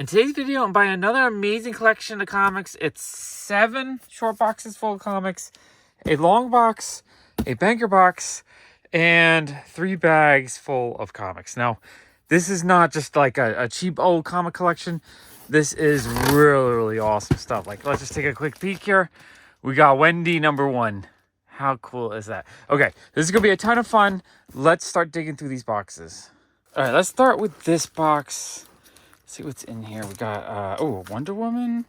In today's video, I'm buying another amazing collection of comics. It's 7 short boxes full of comics, a long box, a banker box, and 3 bags full of comics. Now, this is not just like a cheap old comic collection. This is really, really awesome stuff. Like, let's just take a quick peek here. We got Wendy #1. How cool is that? Okay, this is going to be a ton of fun. Let's start digging through these boxes. All right, let's start with this box. See what's in here. We got Wonder Woman.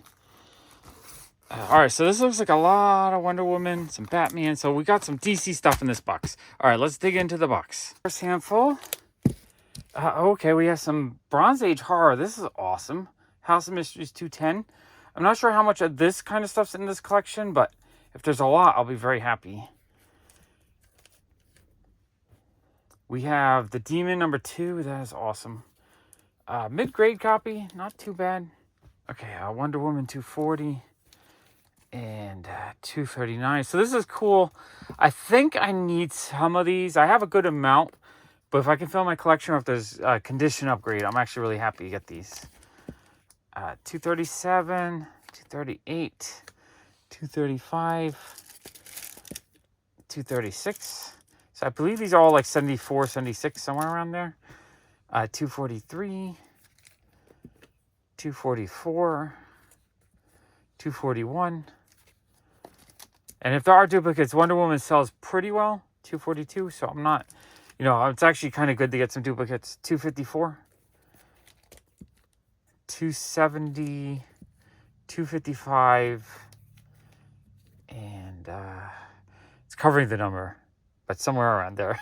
All right, so this looks like a lot of Wonder Woman, some Batman. So we got some DC stuff in this box. All right, let's dig into the box. First handful. Okay, we have some Bronze Age horror. This is awesome. House of Mysteries 210. I'm not sure how much of this kind of stuff's in this collection, but if there's a lot, I'll be very happy. We have the Demon #2. That is awesome. Mid-grade copy, not too bad. Okay, Wonder Woman 240 and 239. So this is cool. I think I need some of these. I have a good amount, but if I can fill my collection or if there's a condition upgrade, I'm actually really happy to get these. 237, 238, 235, 236. So I believe these are all like 74, 76, somewhere around there. 243, 244, 241. And if there are duplicates, Wonder Woman sells pretty well. 242, so I'm not, it's actually kind of good to get some duplicates. 254, 270, 255, and it's covering the number, but somewhere around there.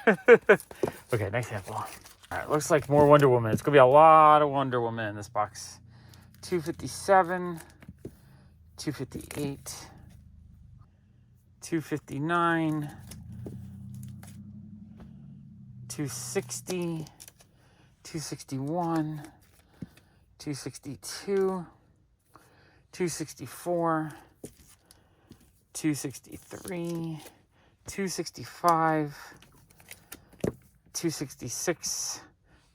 Okay, next handful. All right, looks like more Wonder Woman. It's going to be a lot of Wonder Woman in this box. 257, 258, 259, 260, 261, 262, 264, 263, 265, 266,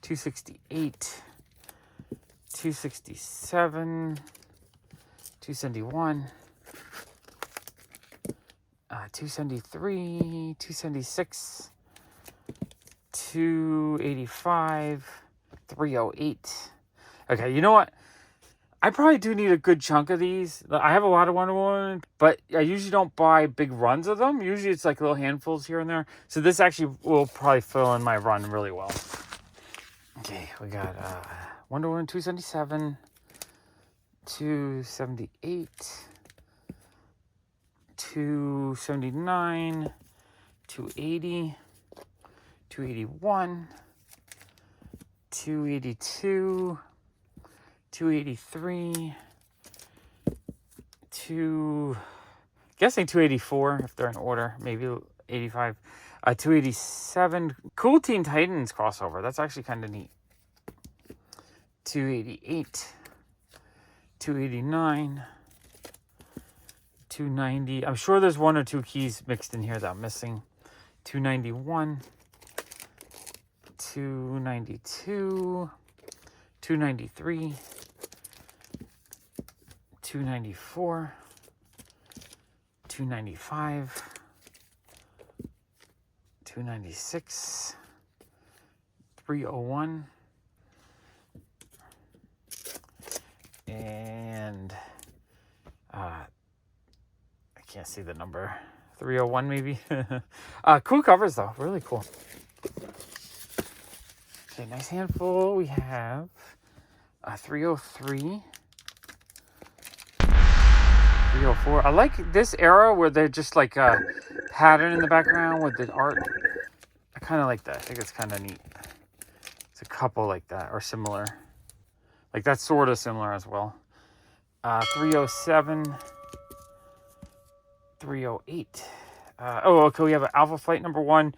268, 267, 271, 273, 276, 285, 308. Okay, you know what? I probably do need a good chunk of these. I have a lot of Wonder Woman, but I usually don't buy big runs of them. Usually it's like little handfuls here and there. So this actually will probably fill in my run really well. Okay, we got Wonder Woman 277, 278, 279, 280, 281, 282, 283, guessing 284 if they're in order, maybe 85, 287. Cool Teen Titans crossover. That's actually kind of neat. 288, 289, 290. I'm sure there's 1 or 2 keys mixed in here that I'm missing. 291, 292, 293, 294, 295, 296, 301, and I can't see the number. 301 maybe. Cool covers though, really cool. Okay, nice handful. We have 303. 304. I like this era where they're just like a pattern in the background with the art. I kind of like that. I think it's kind of neat. It's a couple like that or similar. Like that's sort of similar as well. 307. 308. Okay, we have an Alpha Flight #1.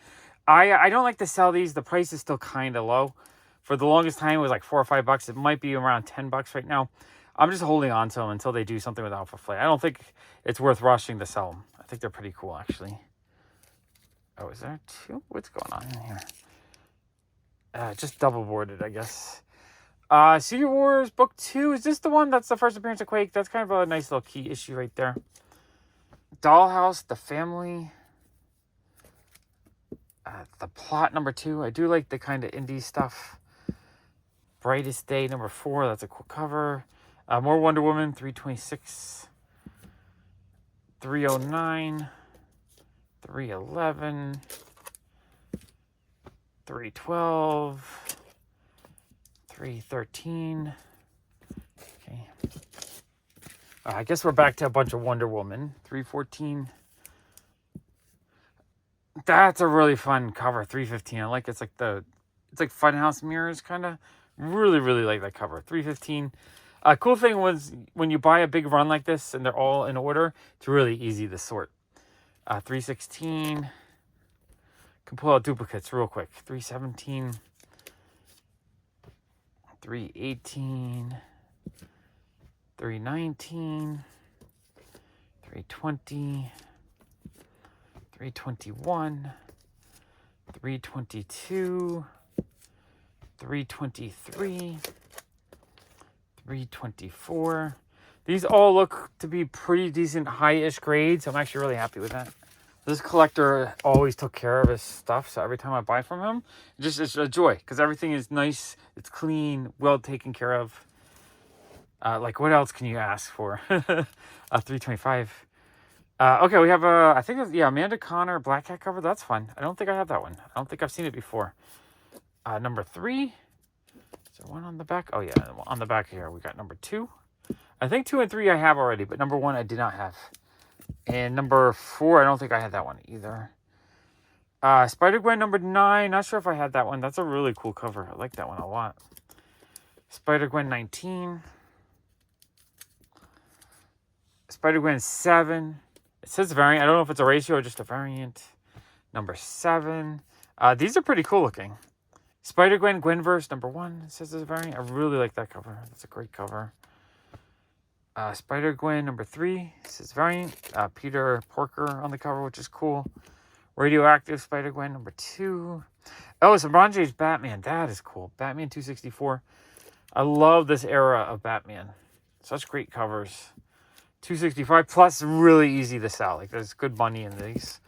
I don't like to sell these. The price is still kind of low. For the longest time, it was like $4 or $5. It might be around $10 right now. I'm just holding on to them until they do something with Alpha Flight. I don't think it's worth rushing to sell them. I think they're pretty cool, actually. Oh, is there 2? What's going on in here? Just double boarded, I guess. Secret Wars Book 2. Is this the one that's the first appearance of Quake? That's kind of a nice little key issue right there. Dollhouse, The Family. The Plot number 2. I do like the kind of indie stuff. Brightest Day number 4. That's a cool cover. More Wonder Woman 326. 309. 311. 312. 313. Okay. I guess we're back to a bunch of Wonder Woman. 314. That's a really fun cover. 315. I like it's like Funhouse Mirrors kind of. Really, really like that cover. 315. Cool thing was when you buy a big run like this and they're all in order, it's really easy to sort. 316. Can pull out duplicates real quick. 317. 318. 319. 320. 321. 322. 323. 324. These all look to be pretty decent high-ish grades. I'm actually really happy with that. This collector always took care of his stuff, so every time I buy from him, it's a joy because everything is nice, it's clean, well taken care of. Like, what else can you ask for? 325. Okay, we have I think it's, Amanda Connor Black Cat cover. That's fun. I don't think I have that one. I don't think I've seen it before. Number 3. Is there one on the back? Oh, yeah, on the back here. We got number 2. I think 2 and 3 I have already, but number 1 I did not have. And number 4, I don't think I had that one either. Spider-Gwen number 9. Not sure if I had that one. That's a really cool cover. I like that one a lot. Spider-Gwen 19. Spider-Gwen 7. It says variant. I don't know if it's a ratio or just a variant. Number 7. These are pretty cool looking. Spider-Gwen Gwenverse number 1. It says it's a variant. I really like that cover. That's a great cover. Spider-Gwen number 3. It says variant. Peter Porker on the cover, which is cool. Radioactive Spider-Gwen number 2. Oh, it's a Bronze Age Batman. That is cool. Batman 264. I love this era of Batman. Such great covers. 265 plus really easy to sell. Like, there's good money in these.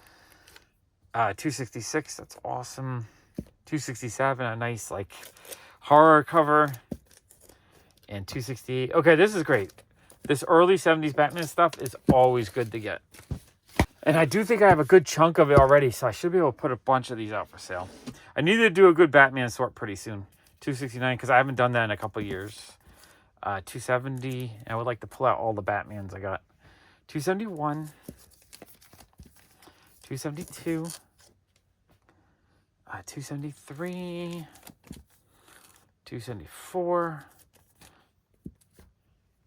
266. That's awesome. 267. A nice, like, horror cover. And 268. Okay, this is great. This early 70s Batman stuff is always good to get. And I do think I have a good chunk of it already, so I should be able to put a bunch of these out for sale. I need to do a good Batman sort pretty soon. 269, because I haven't done that in a couple years. 270. I would like to pull out all the Batmans I got. 271. 272. 273. 274.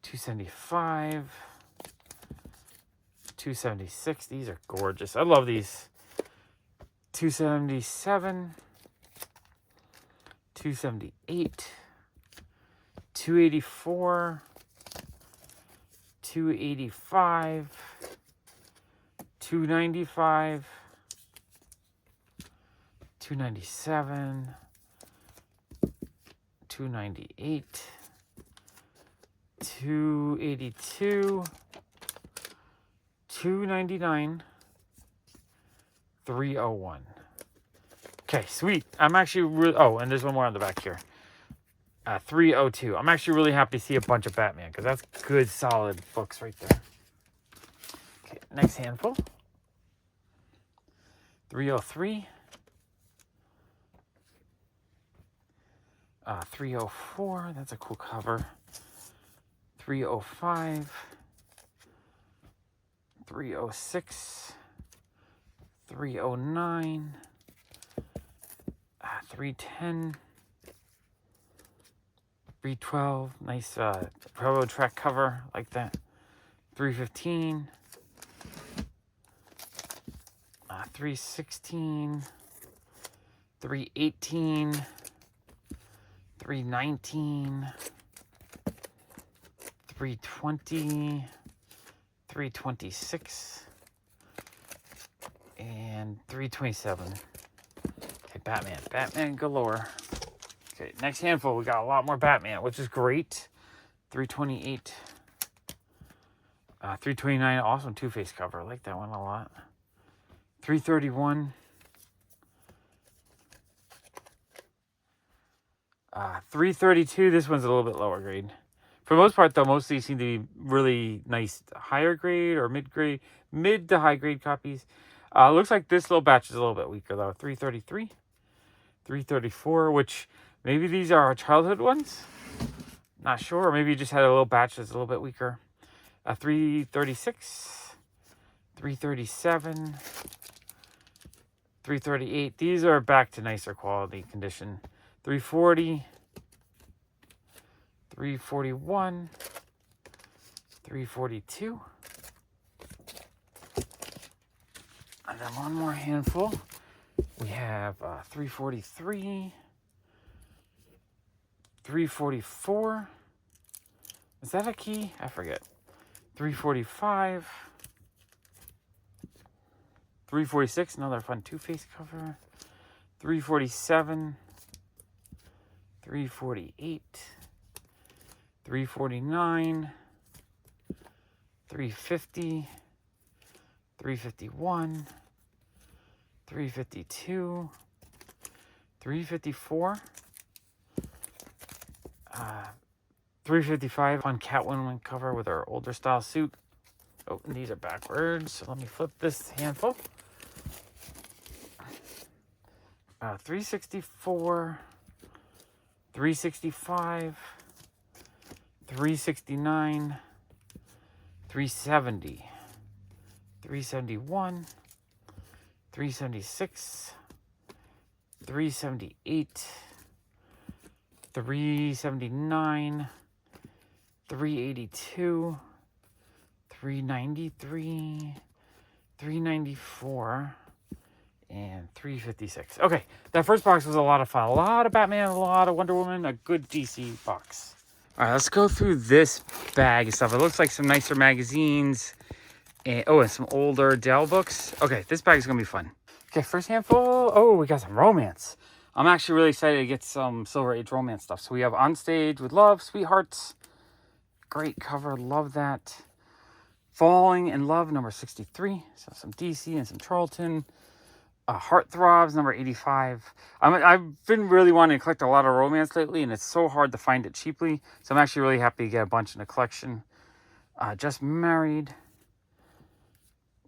275. 276. These are gorgeous. I love these. 277. 278. 284. 285. 295. 297. 298. 282. 299. 301. Okay, sweet. I'm actually really... Oh, and there's one more on the back here. 302. I'm actually really happy to see a bunch of Batman, because that's good, solid books right there. Okay, next handful. 303. 304. That's a cool cover. 305. 306. 309. 310. 312. Nice railroad track cover like that. 315. 316. 318. 319. 320. 326. And 327. Okay, Batman. Batman galore. Okay, next handful, we got a lot more Batman, which is great. 328. 329, awesome Two-Face cover. I like that one a lot. 331. 332, this one's a little bit lower grade. For the most part, though, most of these seem to be really nice higher grade or mid-grade, mid to high grade copies. Looks like this little batch is a little bit weaker, though. 333. 334, which maybe these are our childhood ones. Not sure. Or maybe you just had a little batch that's a little bit weaker. 336, 337, 338. These are back to nicer quality condition. 340, 341, 342. And then one more handful. We have 343, 344. Is that a key? I forget. 345, 346, another fun Two-Face cover. 347, 348, 349, 350, 351, 352, 354, 355 on Catwoman cover with her older style suit. Oh, and these are backwards. So let me flip this handful. 364, 365, 369, 370, 371, 376, 378, 379, 382, 393, 394, and 356. Okay, that first box was a lot of fun. A lot of Batman, a lot of Wonder Woman, a good DC box. All right, let's go through this bag of stuff. It looks like some nicer magazines. And some older Dell books. Okay, this bag is going to be fun. Okay, first handful. Oh, we got some romance. I'm actually really excited to get some Silver Age romance stuff. So we have On Stage with Love, Sweethearts. Great cover, love that. Falling in Love, number 63. So some DC and some Charlton. Heartthrobs, number 85. I've been really wanting to collect a lot of romance lately, and it's so hard to find it cheaply. So I'm actually really happy to get a bunch in the collection. Just Married.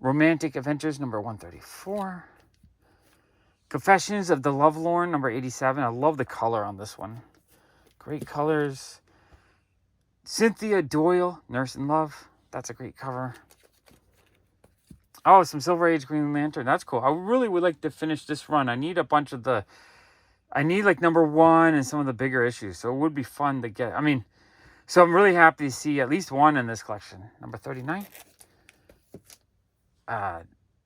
Romantic Adventures, number 134. Confessions of the Lovelorn, number 87. I love the color on this one. Great colors. Cynthia Doyle, Nurse in Love. That's a great cover. Oh, some Silver Age Green Lantern. That's cool. I really would like to finish this run. I need a bunch of I need like number 1 and some of the bigger issues. So it would be fun to get. So I'm really happy to see at least one in this collection. Number 39.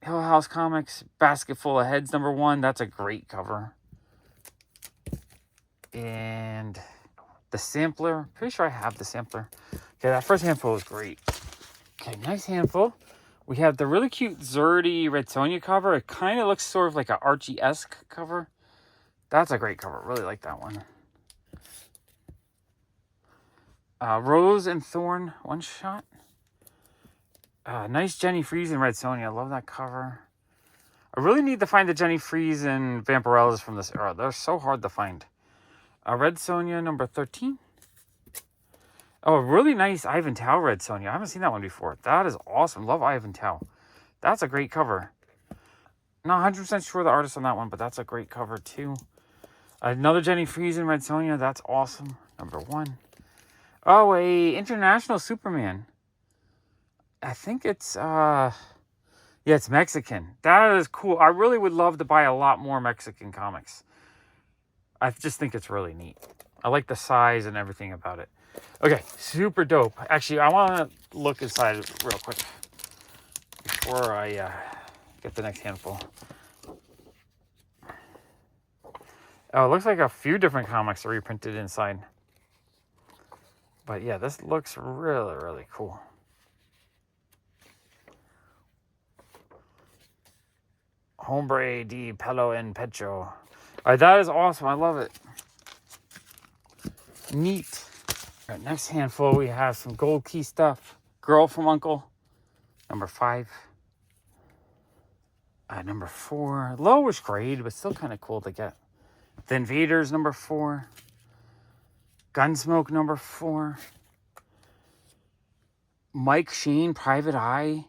Hill House Comics, Basket Full of Heads, number 1. That's a great cover. And the sampler. Pretty sure I have the sampler. Okay, that first handful is great. Okay, nice handful. We have the really cute Zerdy Red Sonja cover. It kind of looks sort of like an Archie-esque cover. That's a great cover. Really like that one. Rose and Thorn one shot. Nice Jenny Freeze and Red Sonja. I love that cover. I really need to find the Jenny Freeze and Vampirellas from this era. They're so hard to find. Red Sonja number 13. Oh, really nice Ivan Tao Red Sonja. I haven't seen that one before. That is awesome. Love Ivan Tao. That's a great cover. Not 100% sure the artist on that one, but that's a great cover too. Another Jenny Freeze and Red Sonja. That's awesome. Number 1. Oh, a International Superman. I think it's, it's Mexican. That is cool. I really would love to buy a lot more Mexican comics. I just think it's really neat. I like the size and everything about it. Okay, super dope. Actually, I want to look inside real quick before I get the next handful. Oh, it looks like a few different comics are reprinted inside. But yeah, this looks really, really cool. Hombre de pelo en pecho. All right, that is awesome. I love it. Neat. All right, next handful, we have some gold key stuff. Girl from Uncle, number 5. Number 4. Lowish grade, but still kind of cool to get. The Invaders, number 4. Gunsmoke, number 4. Mike Sheen, Private Eye.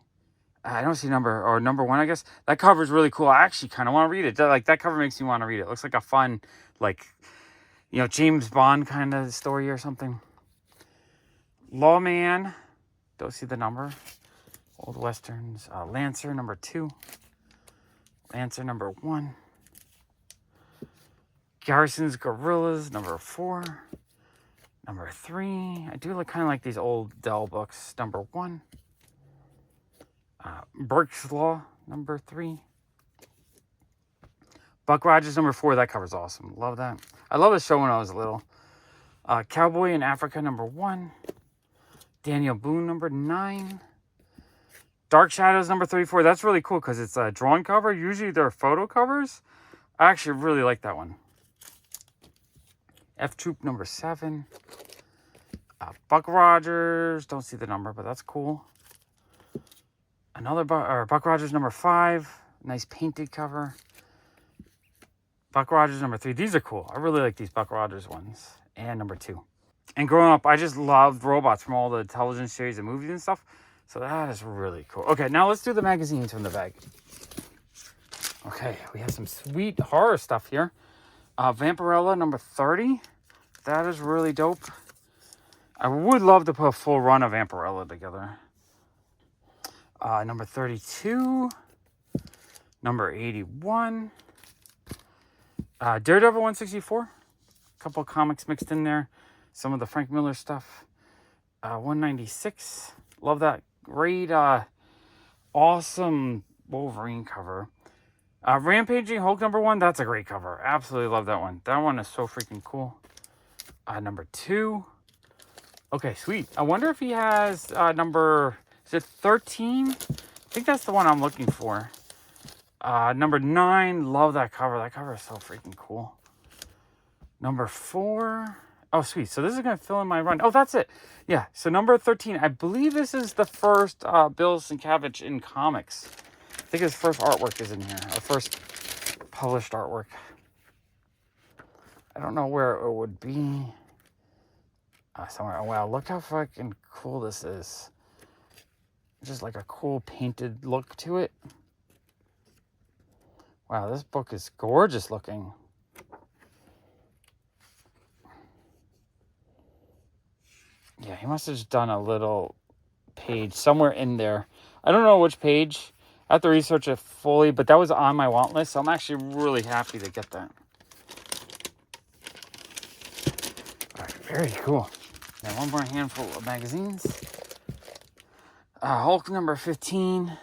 I don't see number 1, I guess. That cover is really cool. I actually kind of want to read it. That cover makes me want to read it. It looks like a fun, James Bond kind of story or something. Lawman. Don't see the number. Old Westerns. Lancer, number 2. Lancer, number 1. Garrison's Gorillas, number 4. Number 3. I do kind of like these old Dell books. Number 1. Burke's Law, number 3. Buck Rogers, number 4. That cover's awesome. Love that. I love this show when I was little. Cowboy in Africa, number 1. Daniel Boone, number 9. Dark Shadows, number 34. That's really cool because it's a drawn cover. Usually they're photo covers. I actually really like that one. F Troop, number 7. Buck Rogers. Don't see the number, but that's cool. Another Buck Rogers, number 5. Nice painted cover. Buck Rogers, number 3. These are cool. I really like these Buck Rogers ones. And number 2. And growing up, I just loved robots from all the television series and movies and stuff. So that is really cool. Okay, now let's do the magazines from the bag. Okay, we have some sweet horror stuff here. Vampirella, number 30. That is really dope. I would love to put a full run of Vampirella together. Number 32. Number 81. Daredevil 164. A couple of comics mixed in there. Some of the Frank Miller stuff. 196. Love that. Great, awesome Wolverine cover. Rampaging Hulk, number 1. That's a great cover. Absolutely love that one. That one is so freaking cool. Number 2. Okay, sweet. I wonder if he has number... Is it 13? I think that's the one I'm looking for. Number 9. Love that cover. That cover is so freaking cool. Number 4. Oh, sweet. So this is going to fill in my run. Oh, that's it. Yeah. So number 13. I believe this is the first Bill Sienkiewicz in comics. I think his first artwork is in here. Or first published artwork. I don't know where it would be. Somewhere. Oh, wow. Look how fucking cool this is. Just like a cool painted look to it. Wow, this book is gorgeous looking. Yeah, he must have just done a little page somewhere in there. I don't know which page. I have to research it fully, but that was on my want list, so I'm actually really happy to get that. All right, very cool. Now one more handful of magazines. Hulk number 15.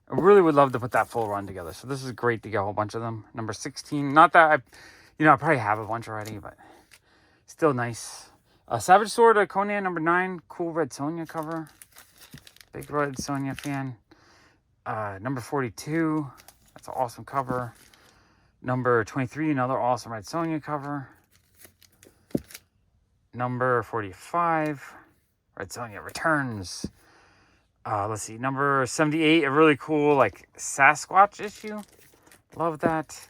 I really would love to put that full run together. So this is great to get a whole bunch of them. Number 16. Not that I probably have a bunch already, but still nice. Savage Sword, Conan number 9. Cool Red Sonja cover. Big Red Sonja fan. Number 42. That's an awesome cover. Number 23. Another awesome Red Sonja cover. Number 45. Red Sonja returns. Let's see. Number 78. A really cool Sasquatch issue. Love that.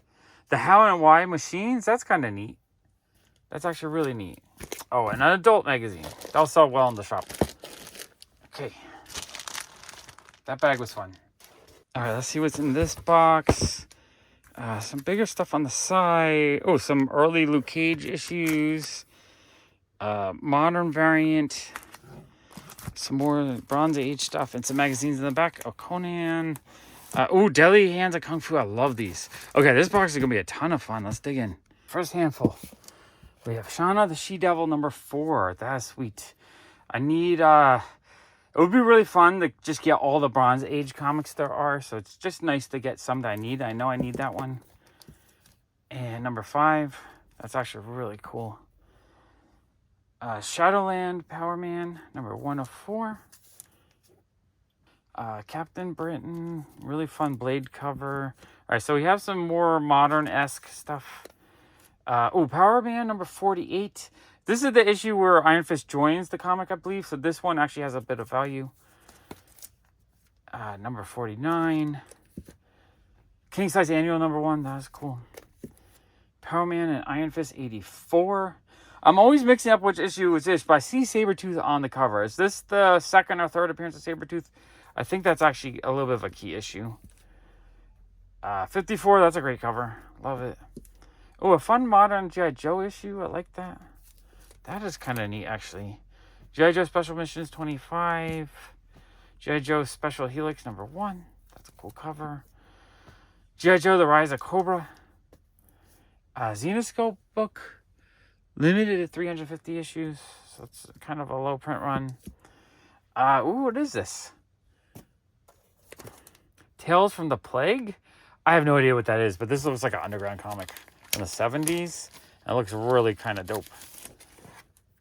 The How and Why machines. That's kind of neat. That's actually really neat. Oh, and an adult magazine. That'll sell well in the shop. Okay. That bag was fun. All right, let's see what's in this box. Some bigger stuff on the side. Oh, some early Luke Cage issues. Modern variant. Some more Bronze Age stuff. And some magazines in the back. Oh, Conan. Deadly Hands of Kung Fu. I love these. Okay, this box is going to be a ton of fun. Let's dig in. First handful. We have Shauna the She-Devil number 4. That's sweet. I need, it would be really fun to just get all the Bronze Age comics there are. So it's just nice to get some that I need. I know I need that one. And number 5. That's actually really cool. Shadowland Power Man number 104. Captain Britain. Really fun Blade cover. All right, so we have some more modern-esque stuff. Power Man number 48. This is the issue where Iron Fist joins the comic, I believe. So this one actually has a bit of value. Number 49. King Size Annual number 1. That was cool. Power Man and Iron Fist 84. I'm always mixing up which issue is this, but I see Sabretooth on the cover. Is this the second or third appearance of Sabretooth? I think that's actually a little bit of a key issue. 54, that's a great cover. Love it. Oh, a fun modern G.I. Joe issue. I like that. That is kind of neat, actually. G.I. Joe Special Missions 25. G.I. Joe Special Helix number 1. That's a cool cover. G.I. Joe The Rise of Cobra. Xenoscope book. Limited at 350 issues. So it's kind of a low print run. Ooh, what is this? Tales from the Plague? I have no idea what that is, but this looks like an underground comic in the 70s. And it looks really kind of dope.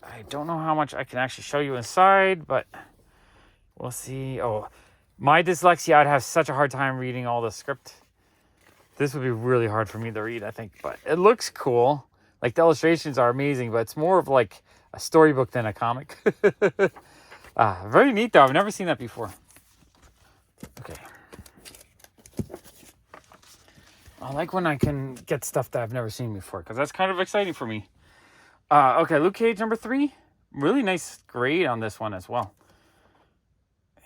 I don't know how much I can actually show you inside, but we'll see. Oh, my dyslexia, I'd have such a hard time reading all the script. This would be really hard for me to read, I think, but it looks cool. Like, the illustrations are amazing, but it's more of like a storybook than a comic. Very neat, though. I've never seen that before. Okay. I like when I can get stuff that I've never seen before, because that's kind of exciting for me. Okay, Luke Cage number 3. Really nice grade on this one as well.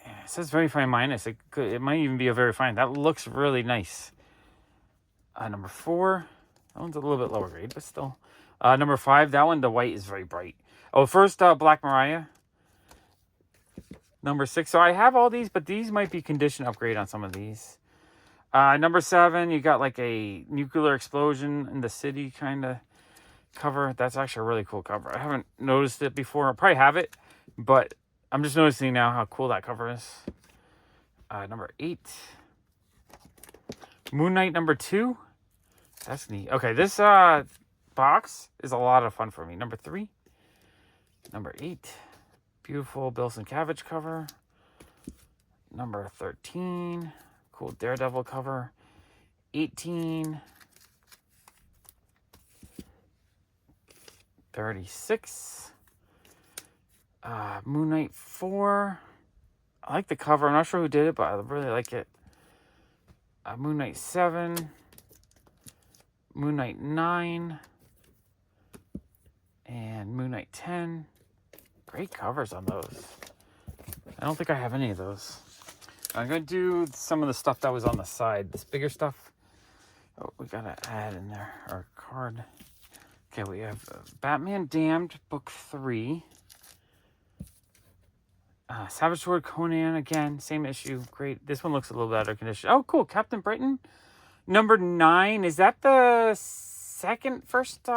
It says very fine minus. It might even be a very fine. That looks really nice. Number 4. That one's a little bit lower grade, but still. Number 5. That one, the white is very bright. Oh, first, Black Mariah. Number 6. So I have all these, but these might be condition upgrade on some of these. Number 7, you got like a nuclear explosion in the city kind of cover. That's actually a really cool cover. I haven't noticed it before. I probably have it, but I'm just noticing now how cool that cover is. Number 8. Moon Knight number 2. That's neat. Okay, this box is a lot of fun for me. Number 3. Number 8. Beautiful Bill Sienkiewicz cover. Number 13. Cool Daredevil cover. 18. 36. Moon Knight 4. I like the cover. I'm not sure who did it, but I really like it. Moon Knight 7. Moon Knight 9. And Moon Knight 10. Great covers on those. I don't think I have any of those. I'm going to do some of the stuff that was on the side. This bigger stuff. Oh, we got to add in there our card. Okay, we have Batman Damned, book 3. Savage Sword Conan, again, same issue. Great. This one looks a little better condition. Oh, cool. Captain Britain, number 9. Is that the first,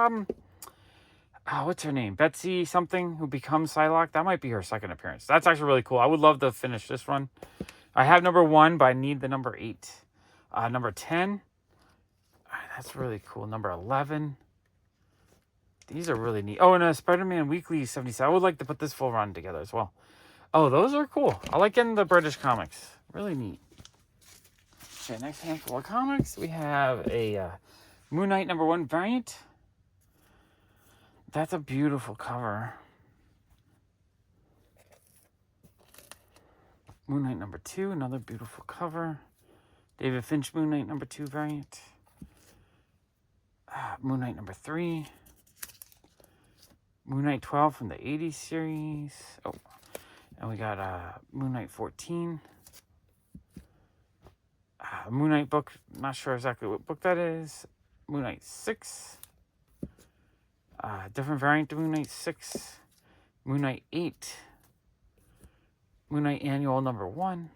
what's her name? Betsy something, who becomes Psylocke? That might be her second appearance. That's actually really cool. I would love to finish this run. I have number 1, but I need the number 8. Number 10. That's really cool. Number 11. These are really neat. Oh, and a Spider-Man Weekly 77. I would like to put this full run together as well. Oh, those are cool. I like getting the British comics. Really neat. Okay, next handful of comics. We have a Moon Knight number 1 variant. That's a beautiful cover. Moon Knight number 2, another beautiful cover. David Finch Moon Knight number 2 variant. Moon Knight number 3. Moon Knight 12 from the 80s series. Oh, and we got Moon Knight 14. Moon Knight book, not sure exactly what book that is. Moon Knight 6. Different variant to Moon Knight 6. Moon Knight 8. Moon Knight Annual number 1.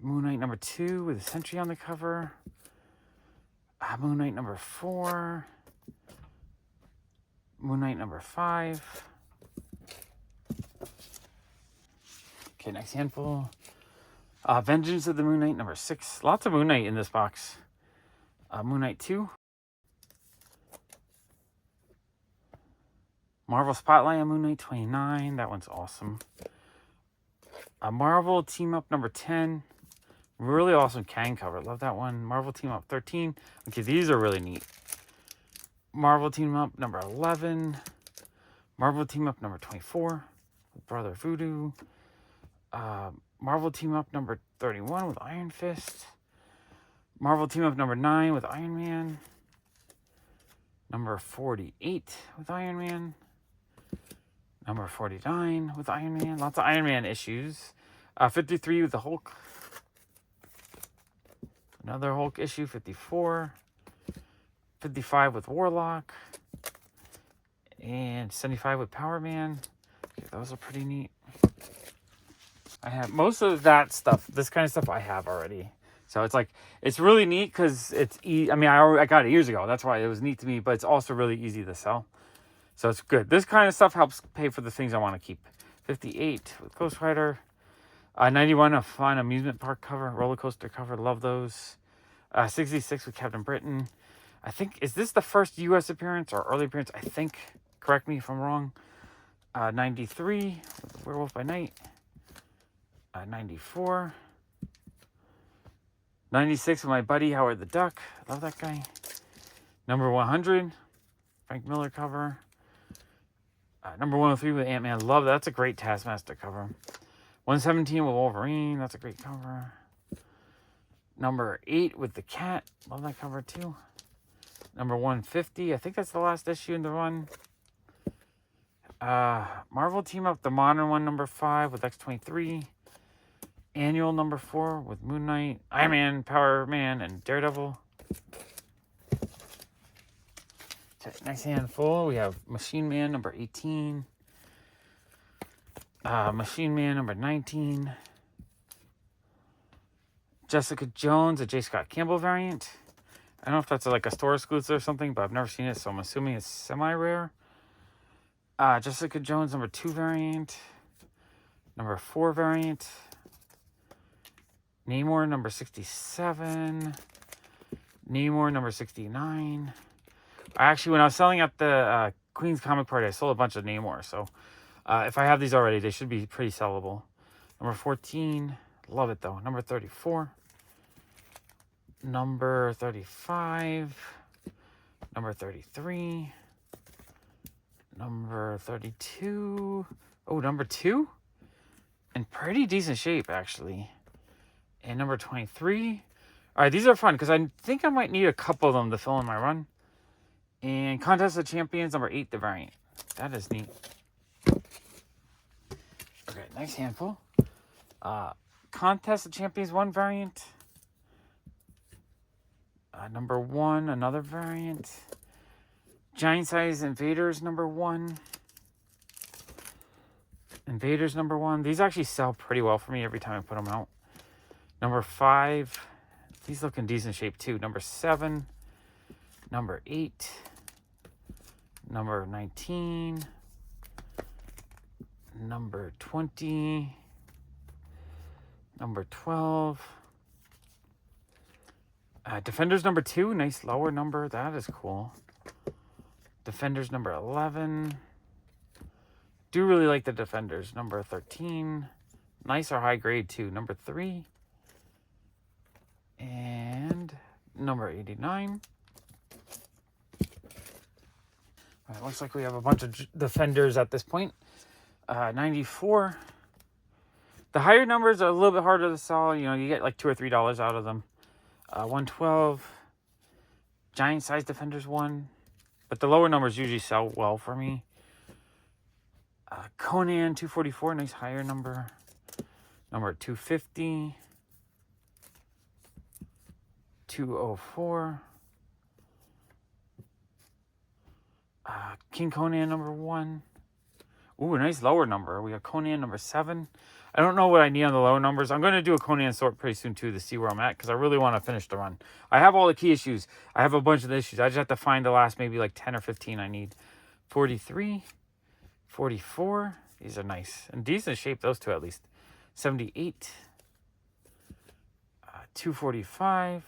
Moon Knight number 2 with a sentry on the cover. Moon Knight number 4. Moon Knight number 5. Okay, next handful. Vengeance of the Moon Knight number 6. Lots of Moon Knight in this box. Moon Knight 2. Marvel Spotlight on Moon Knight 29. That one's awesome. Marvel Team Up number 10. Really awesome Kang cover. Love that one. Marvel Team Up 13. Okay, these are really neat. Marvel Team Up number 11. Marvel Team Up number 24 with Brother Voodoo. Marvel Team Up number 31 with Iron Fist. Marvel Team Up number 9 with Iron Man. Number 48 with Iron Man. Number 49 with Iron Man. Lots of Iron Man issues. 53 with the Hulk. Another Hulk issue. 54. 55 with Warlock. And 75 with Power Man. Okay, those are pretty neat. I have most of that stuff. This kind of stuff I have already. So it's like, it's really neat because it's I mean, I got it years ago. That's why it was neat to me. But it's also really easy to sell. So it's good. This kind of stuff helps pay for the things I want to keep. 58 with Ghost Rider. 91, a fun amusement park cover, roller coaster cover. Love those. 66 with Captain Britain. I think, is this the first U.S. appearance or early appearance? I think. Correct me if I'm wrong. 93 with Werewolf by Night. 94. 96 with my buddy Howard the Duck. Love that guy. Number 100. Frank Miller cover. Number 103 with Ant-Man. Love that. That's a great Taskmaster cover. 117 with Wolverine. That's a great cover. Number 8 with the Cat. Love that cover too. Number 150. I think that's the last issue in the run. Marvel Team Up, the modern one, number 5 with X-23. Annual number 4 with Moon Knight, Iron Man, Power Man, and Daredevil. Nice handful. We have Machine Man number 18. Machine Man number 19. Jessica Jones, a J. Scott Campbell variant. I don't know if that's like a store exclusive or something, but I've never seen it, so I'm assuming it's semi-rare. Jessica Jones number 2 variant. Number 4 variant. Namor number 67. Namor number 69. Actually, when I was selling at the Queen's Comic Party, I sold a bunch of Namor. So if I have these already, they should be pretty sellable. Number 14. Love it, though. Number 34. Number 35. Number 33. Number 32. Oh, number 2? In pretty decent shape, actually. And number 23. All right, these are fun because I think I might need a couple of them to fill in my run. And Contest of Champions, number 8, the variant. That is neat. Okay, nice handful. Contest of Champions 1 variant. Number 1, another variant. Giant Size Invaders, number 1. Invaders, number 1. These actually sell pretty well for me every time I put them out. Number 5. These look in decent shape too. Number 7. Number 8. Number 19. Number 20. Number 12. Defenders number 2. Nice lower number. That is cool. Defenders number 11. Do really like the Defenders. Number 13. Nice or high grade too. Number 3. And number 89. All right, looks like we have a bunch of Defenders at this point. 94. The higher numbers are a little bit harder to sell. You know, you get like $2 or $3 out of them. 112. Giant Size Defenders 1. But the lower numbers usually sell well for me. Conan 244. Nice higher number. Number 250. 204. King Conan number 1. Ooh, a nice lower number. We have Conan number 7. I don't know what I need on the lower numbers. I'm going to do a Conan sort pretty soon too to see where I'm at because I really want to finish the run. I have all the key issues. I have a bunch of the issues. I just have to find the last maybe like 10 or 15 I need. 43. 44. These are nice. In decent shape, those two at least. 78. 245.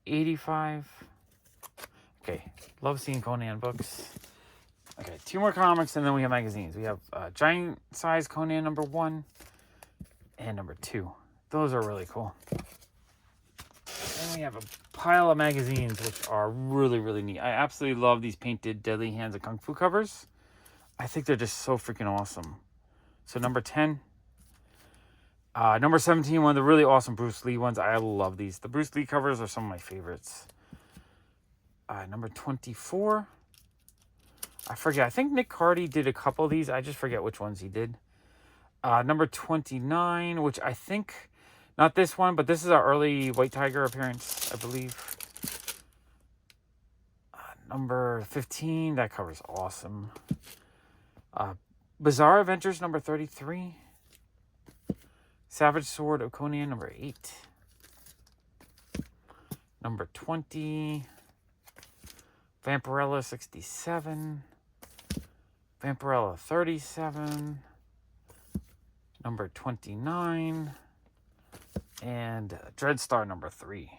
85. Okay, love seeing Conan books. Okay, 2 more comics and then we have magazines. We have Giant Size Conan number 1 and number 2. Those are really cool. then we have a pile of magazines, which are really, really neat. I absolutely love these painted Deadly Hands of Kung Fu covers. I think they're just so freaking awesome. So number 10. Number 17, one of the really awesome Bruce Lee ones. I love these. The Bruce Lee covers are some of my favorites. Number 24. I forget. I think Nick Cardy did a couple of these. I just forget which ones he did. Number 29, which I think, not this one, but this is our early White Tiger appearance, I believe. Number 15, that cover's awesome. Bizarre Adventures, number 33. Savage Sword of Conan, number 8. Number 20. Vampirella, 67. Vampirella, 37. Number 29. And Dreadstar, number 3.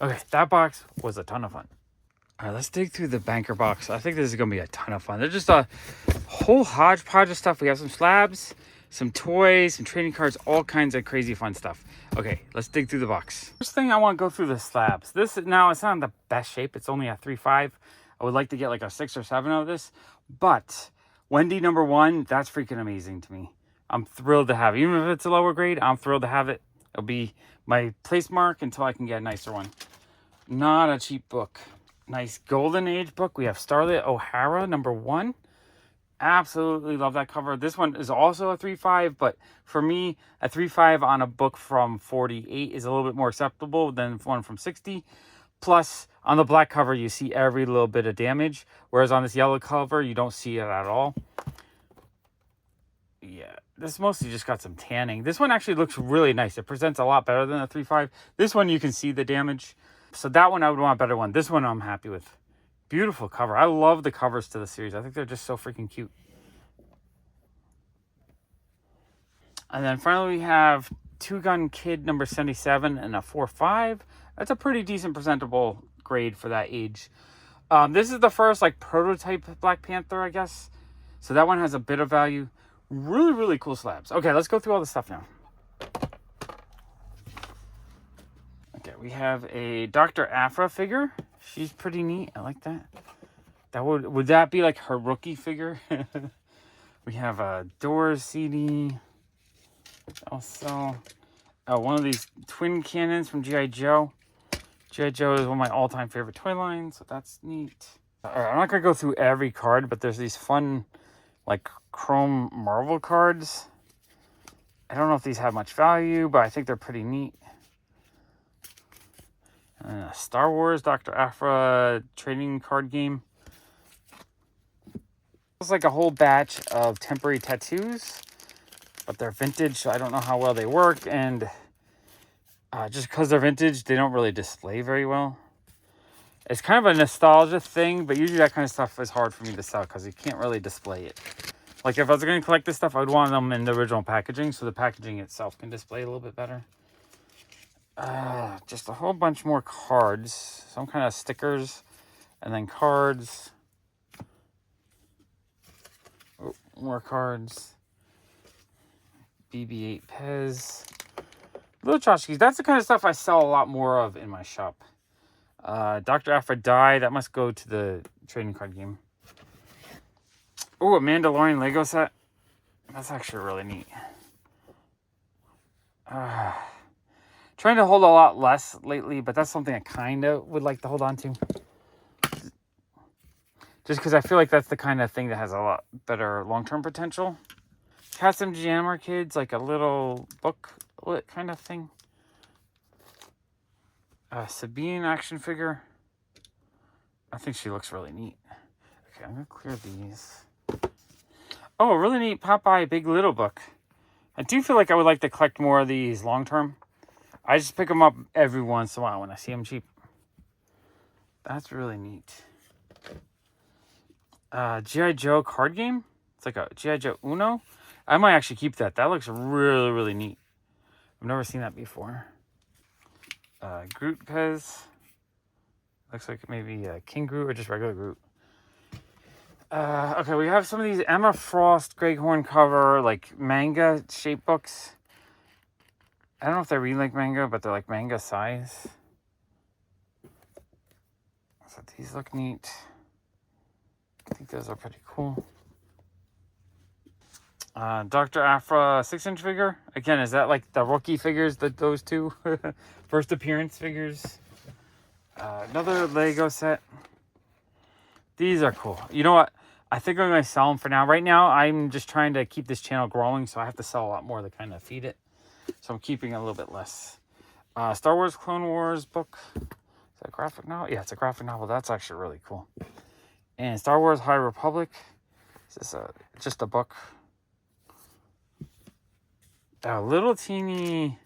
Okay, that box was a ton of fun. All right, let's dig through the banker box. I think this is going to be a ton of fun. There's just a whole hodgepodge of stuff. We have some slabs, some toys, some trading cards, all kinds of crazy fun stuff. Okay, let's dig through the box. First thing, I want to go through the slabs. This, now, it's not in the best shape. It's only a 3.5. I would like to get like a 6 or 7 of this. But Wendy number 1, that's freaking amazing to me. I'm thrilled to have it. Even if it's a lower grade, I'm thrilled to have it. It'll be my place mark until I can get a nicer one. Not a cheap book. Nice Golden Age book. We have Starlet O'Hara, number 1. Absolutely love that cover. This one is also a 3.5, but for me, a 3.5 on a book from 48 is a little bit more acceptable than one from 60. Plus, on the black cover, you see every little bit of damage, whereas on this yellow cover, you don't see it at all. Yeah, this mostly just got some tanning. This one actually looks really nice. It presents a lot better than a 3.5. This one, you can see the damage. So that one, I would want a better one. This one, I'm happy with. Beautiful cover. I love the covers to the series. I think they're just so freaking cute. And then finally, we have Two Gun Kid number 77 and a 4.5. That's a pretty decent presentable grade for that age. This is the first like prototype Black Panther, I guess. So that one has a bit of value. Really, really cool slabs. Okay, let's go through all the stuff now. Okay, we have a Dr. Aphra figure. She's pretty neat. I like that. That would that be like her rookie figure? We have a Doors CD. Also, one of these twin cannons from G.I. Joe. G.I. Joe is one of my all-time favorite toy lines, so that's neat. All right, I'm not going to go through every card, but there's these fun, like, chrome Marvel cards. I don't know if these have much value, but I think they're pretty neat. Star Wars Dr. Aphra trading card game. It's like a whole batch of temporary tattoos, but they're vintage, so I don't know how well they work, and just because they're vintage, they don't really display very well. It's kind of a nostalgia thing, but usually that kind of stuff is hard for me to sell because you can't really display it. Like if I was going to collect this stuff, I would want them in the original packaging, so the packaging itself can display a little bit better. Just a whole bunch more cards, some kind of stickers, and then cards. Oh, more cards. BB-8 Pez. Little tchotchkes. That's the kind of stuff I sell a lot more of in my shop. Dr. Aphrodite. That must go to the trading card game. Oh, a Mandalorian Lego set. That's actually really neat. Trying to hold a lot less lately, but that's something I kind of would like to hold on to. Just because I feel like that's the kind of thing that has a lot better long-term potential. Custom Jammer Kids, like a little book kind of thing. Sabine action figure. I think she looks really neat. Okay, I'm going to clear these. Oh, a really neat Popeye Big Little book. I do feel like I would like to collect more of these long-term. I just pick them up every once in a while when I see them cheap. That's really neat. G.I. Joe card game. It's like a G.I. Joe Uno. I might actually keep that. That looks really, really neat. I've never seen that before. Groot Pez. Looks like maybe King Groot or just regular Groot. Okay, we have some of these Emma Frost Greg Horn cover, like manga shape books. I don't know if they read like manga, but they're like manga size. So these look neat. I think those are pretty cool. Dr. Aphra 6-inch figure. Again, is that like the rookie figures, those two? First appearance figures. Another Lego set. These are cool. You know what? I think I'm going to sell them for now. Right now, I'm just trying to keep this channel growing, so I have to sell a lot more to kind of feed it. So I'm keeping a little bit less. Star Wars Clone Wars book. Is that a graphic novel? Yeah, it's a graphic novel. That's actually really cool. And Star Wars High Republic. Is this just a book? Little teeny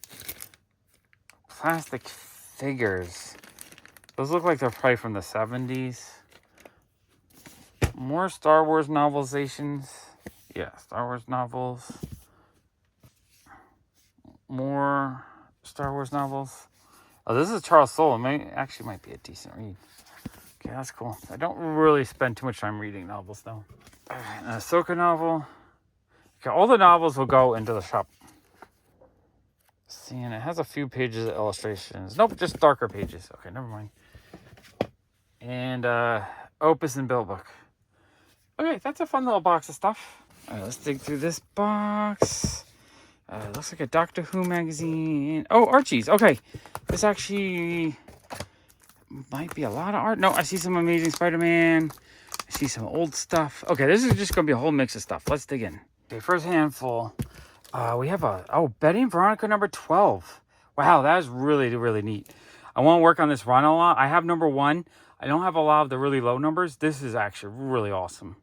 plastic figures. Those look like they're probably from the 70s. More Star Wars novelizations. Yeah, Star Wars novels. More Star Wars novels. Oh, this is Charles Soule. Actually might be a decent read. Okay, that's cool. I don't really spend too much time reading novels, though. An Ahsoka novel. Okay, all the novels will go into the shop. See, and it has a few pages of illustrations. Nope, just darker pages. Okay, never mind. And Opus and Bill book. Okay, that's a fun little box of stuff. All right, let's dig through this box. Looks like a Doctor Who magazine. Oh, Archies. Okay, this actually might be a lot of art. No, I see some Amazing Spider-Man. I see some old stuff. Okay, this is just going to be a whole mix of stuff. Let's dig in. Okay, first handful. We have Betty and Veronica number 12. Wow, that is really, really neat. I want to work on this run a lot. I have number 1. I don't have a lot of the really low numbers. This is actually really awesome.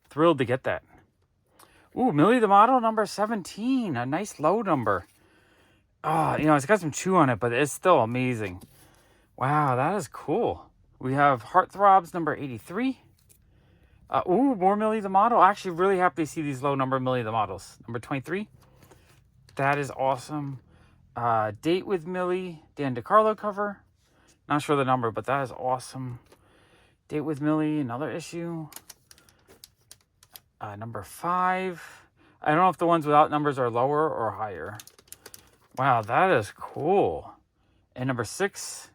Thrilled to get that. Ooh, Millie the model number 17. A nice low number. It's got some chew on it, but it's still amazing. Wow, that is cool. We have Heartthrobs number 83. More Millie the model. Actually, really happy to see these low number Millie the models. Number 23. That is awesome. Date with Millie. Dan DeCarlo cover. Not sure the number, but that is awesome. Date with Millie. Another issue. Number 5. I don't know if the ones without numbers are lower or higher. Wow, that is cool. And number 6.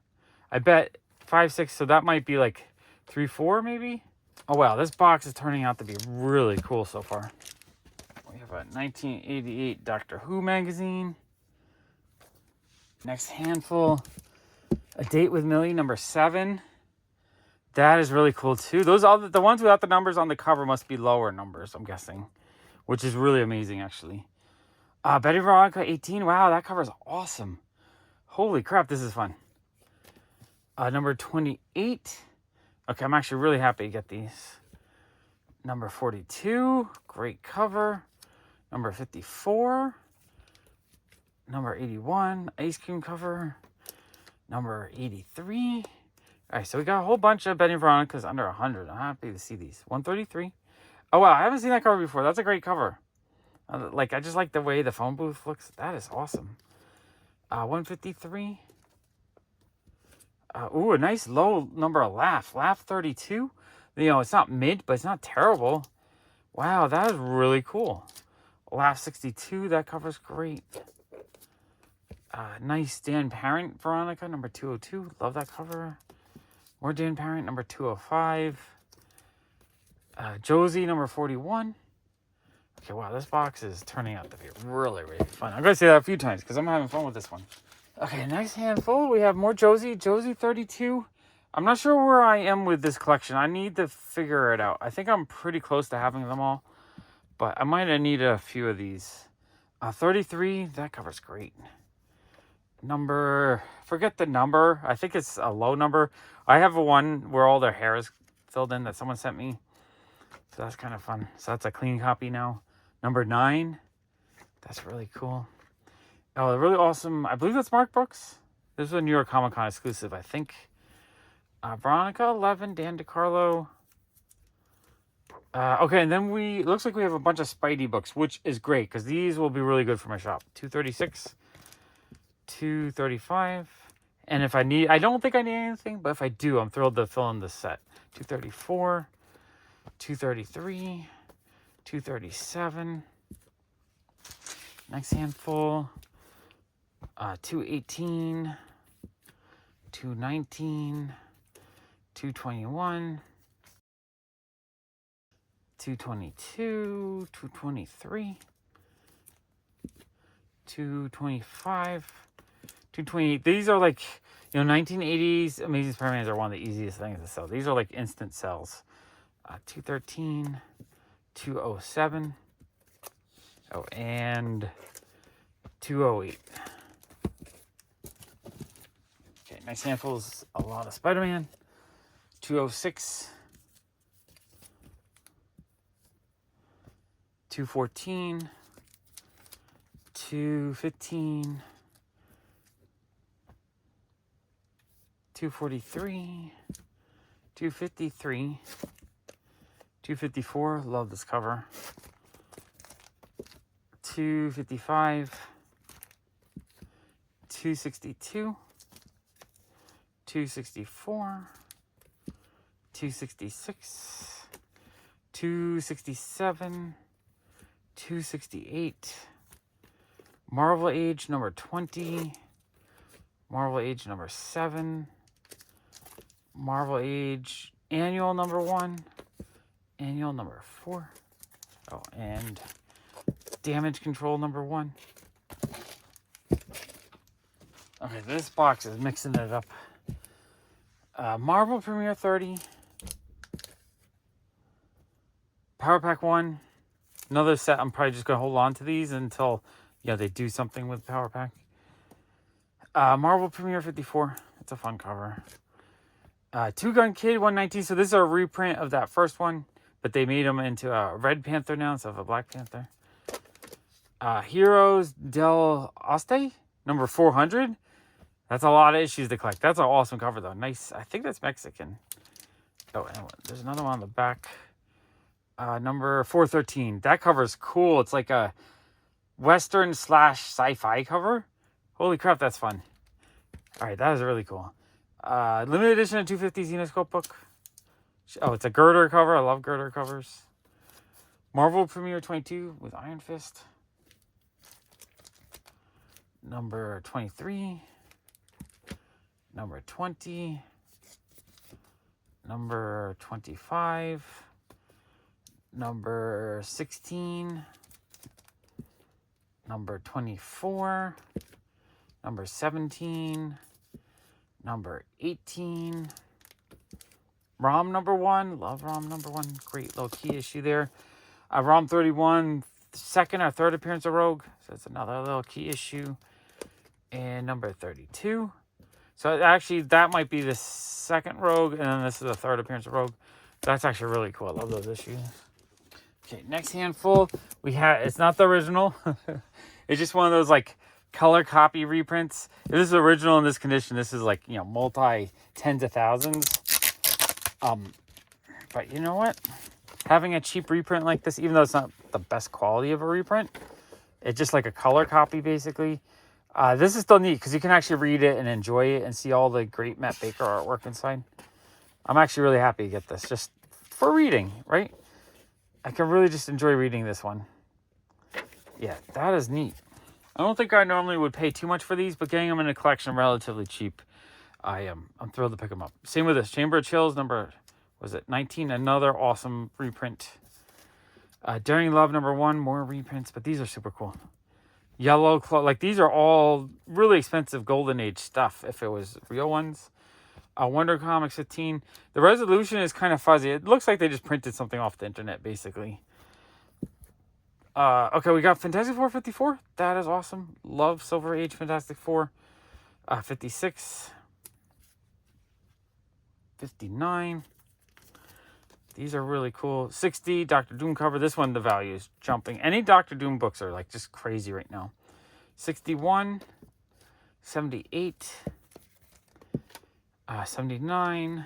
I bet 5, 6. So that might be like 3, 4 maybe. Oh, wow. This box is turning out to be really cool so far. We have a 1988 Doctor Who magazine. Next handful. A Date with Millie, number 7. That is really cool, too. Those are the ones without the numbers on the cover must be lower numbers, I'm guessing. Which is really amazing, actually. Betty Veronica, 18. Wow, that cover is awesome. Holy crap, this is fun. Number 28. Okay, I'm actually really happy to get these. Number 42. Great cover. Number 54. Number 81. Ice cream cover. Number 83. All right, so we got a whole bunch of Betty and Veronica's under 100. I'm happy to see these. 133. Oh, wow, I haven't seen that cover before. That's a great cover. I just like the way the phone booth looks. That is awesome. 153. A nice low number of Laugh. Laugh 32. It's not mid, but it's not terrible. Wow, that is really cool. Laugh 62. That cover's great. Nice Dan Parent Veronica, number 202. Love that cover. More Dan Parent, number 205. Josie, number 41. Okay, wow, this box is turning out to be really, really fun. I'm going to say that a few times because I'm having fun with this one. Okay, next handful, we have more Josie. Josie 32. I'm not sure where I am with this collection. I need to figure it out. I think I'm pretty close to having them all. But I might need a few of these. 33, that cover's great. Forget the number. I think it's a low number. I have one where all their hair is filled in that someone sent me. So that's kind of fun. So that's a clean copy now. Number 9. That's really cool. Oh, really awesome. I believe that's Mark Brooks. This is a New York Comic Con exclusive, I think. Veronica 11, Dan DeCarlo. Okay, and then it looks like we have a bunch of Spidey books, which is great because these will be really good for my shop. 236, 235, and if I need, I don't think I need anything, but if I do, I'm thrilled to fill in this set. 234, 233, 237. Next handful. 218, 219, 221, 222, 223, 225, 228. These are like, 1980s Amazing Spider-Mans are one of the easiest things to sell. These are like instant sells. 213, 207, and 208. Okay, nice handfuls, a lot of Spider-Man. 206, 214, 215, 243, 253, 254, love this cover. 255, 262, 264, 266, 267, 268, Marvel Age number 20, Marvel Age number 7, Marvel Age Annual number 1, Annual number 4, and Damage Control number 1. Okay, this box is mixing it up. Marvel Premiere 30, Power Pack 1, another set. I'm probably just going to hold on to these until, they do something with Power Pack. Marvel Premiere 54, it's a fun cover. Two Gun Kid 119, so this is a reprint of that first one, but they made them into a Red Panther now instead of a Black Panther. Heroes del Oeste, number 400. That's a lot of issues to collect. That's an awesome cover, though. Nice. I think that's Mexican. Oh, and there's another one on the back. Number 413. That cover is cool. It's like a Western / sci-fi cover. Holy crap, that's fun. All right, that is really cool. Limited edition of 250 Xenoscope book. Oh, it's a girder cover. I love girder covers. Marvel Premiere 22 with Iron Fist. Number 23. Number 20. Number 25. Number 16. Number 24. Number 17. Number 18. ROM number 1. Love ROM number 1. Great little key issue there. ROM 31. Second or third appearance of Rogue. So it's another little key issue. And number 32. So actually, that might be the second Rogue. And then this is the third appearance of Rogue. That's actually really cool. I love those issues. Okay, next handful. It's not the original. It's just one of those like color copy reprints. If this is original in this condition, this is like, multi tens of thousands. But you know what? Having a cheap reprint like this, even though it's not the best quality of a reprint, it's just like a color copy basically. This is still neat because you can actually read it and enjoy it and see all the great Matt Baker artwork inside. I'm actually really happy to get this just for reading, right? I can really just enjoy reading this one. Yeah, that is neat. I don't think I normally would pay too much for these, but getting them in a collection relatively cheap, I'm thrilled to pick them up. Same with this. Chamber of Chills, number, 19? Another awesome reprint. Daring Love, number 1, more reprints, but these are super cool. Yellow Claw, like these are all really expensive Golden Age stuff if it was real ones. Wonder Comics 15. The resolution is kind of fuzzy. It looks like they just printed something off the internet, basically. Okay, we got Fantastic Four 54. That is awesome. Love Silver Age Fantastic Four. 56. 59. These are really cool. 60, Doctor Doom cover. This one, the value is jumping. Any Doctor Doom books are like just crazy right now. 61. 78. 79.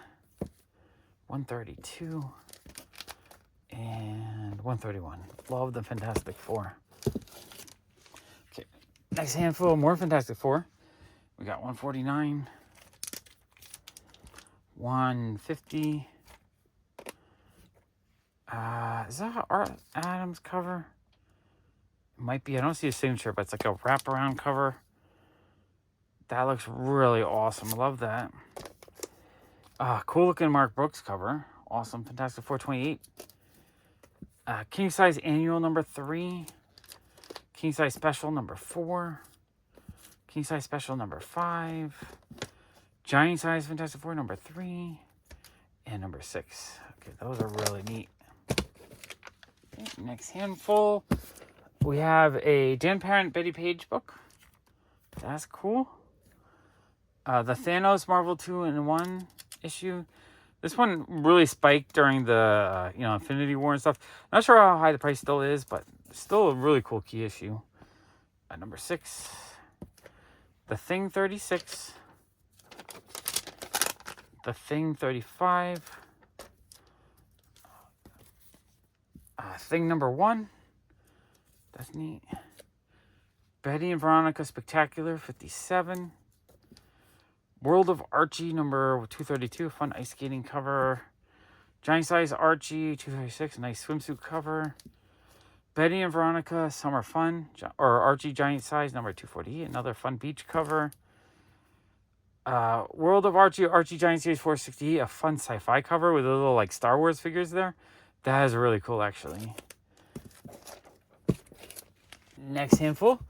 132. And 131. Love the Fantastic Four. Okay, next handful, more Fantastic Four. We got 149. 150. Is that an Art Adams cover? It might be. I don't see a signature, but it's like a wraparound cover. That looks really awesome. I love that. Cool looking Mark Brooks cover. Awesome. Fantastic 428. King size annual number 3. King size special number 4. King size special number 5. Giant size Fantastic Four number 3. And number 6. Okay, those are really neat. Okay, next handful. We have a Dan Parent Betty Page book. That's cool. The Thanos Marvel 2-in-1 issue. This one really spiked during the Infinity War and stuff. Not sure how high the price still is, but still a really cool key issue. Number 6. The Thing 36. The Thing 35. Thing number 1. That's neat. Betty and Veronica Spectacular 57. World of Archie number 232. Fun ice skating cover. Giant size Archie 236. Nice swimsuit cover. Betty and Veronica Summer Fun. Or Archie Giant size number 248. Another fun beach cover. World of Archie Giant Series 468. A fun sci-fi cover with a little like Star Wars figures there. That is really cool actually. Next handful.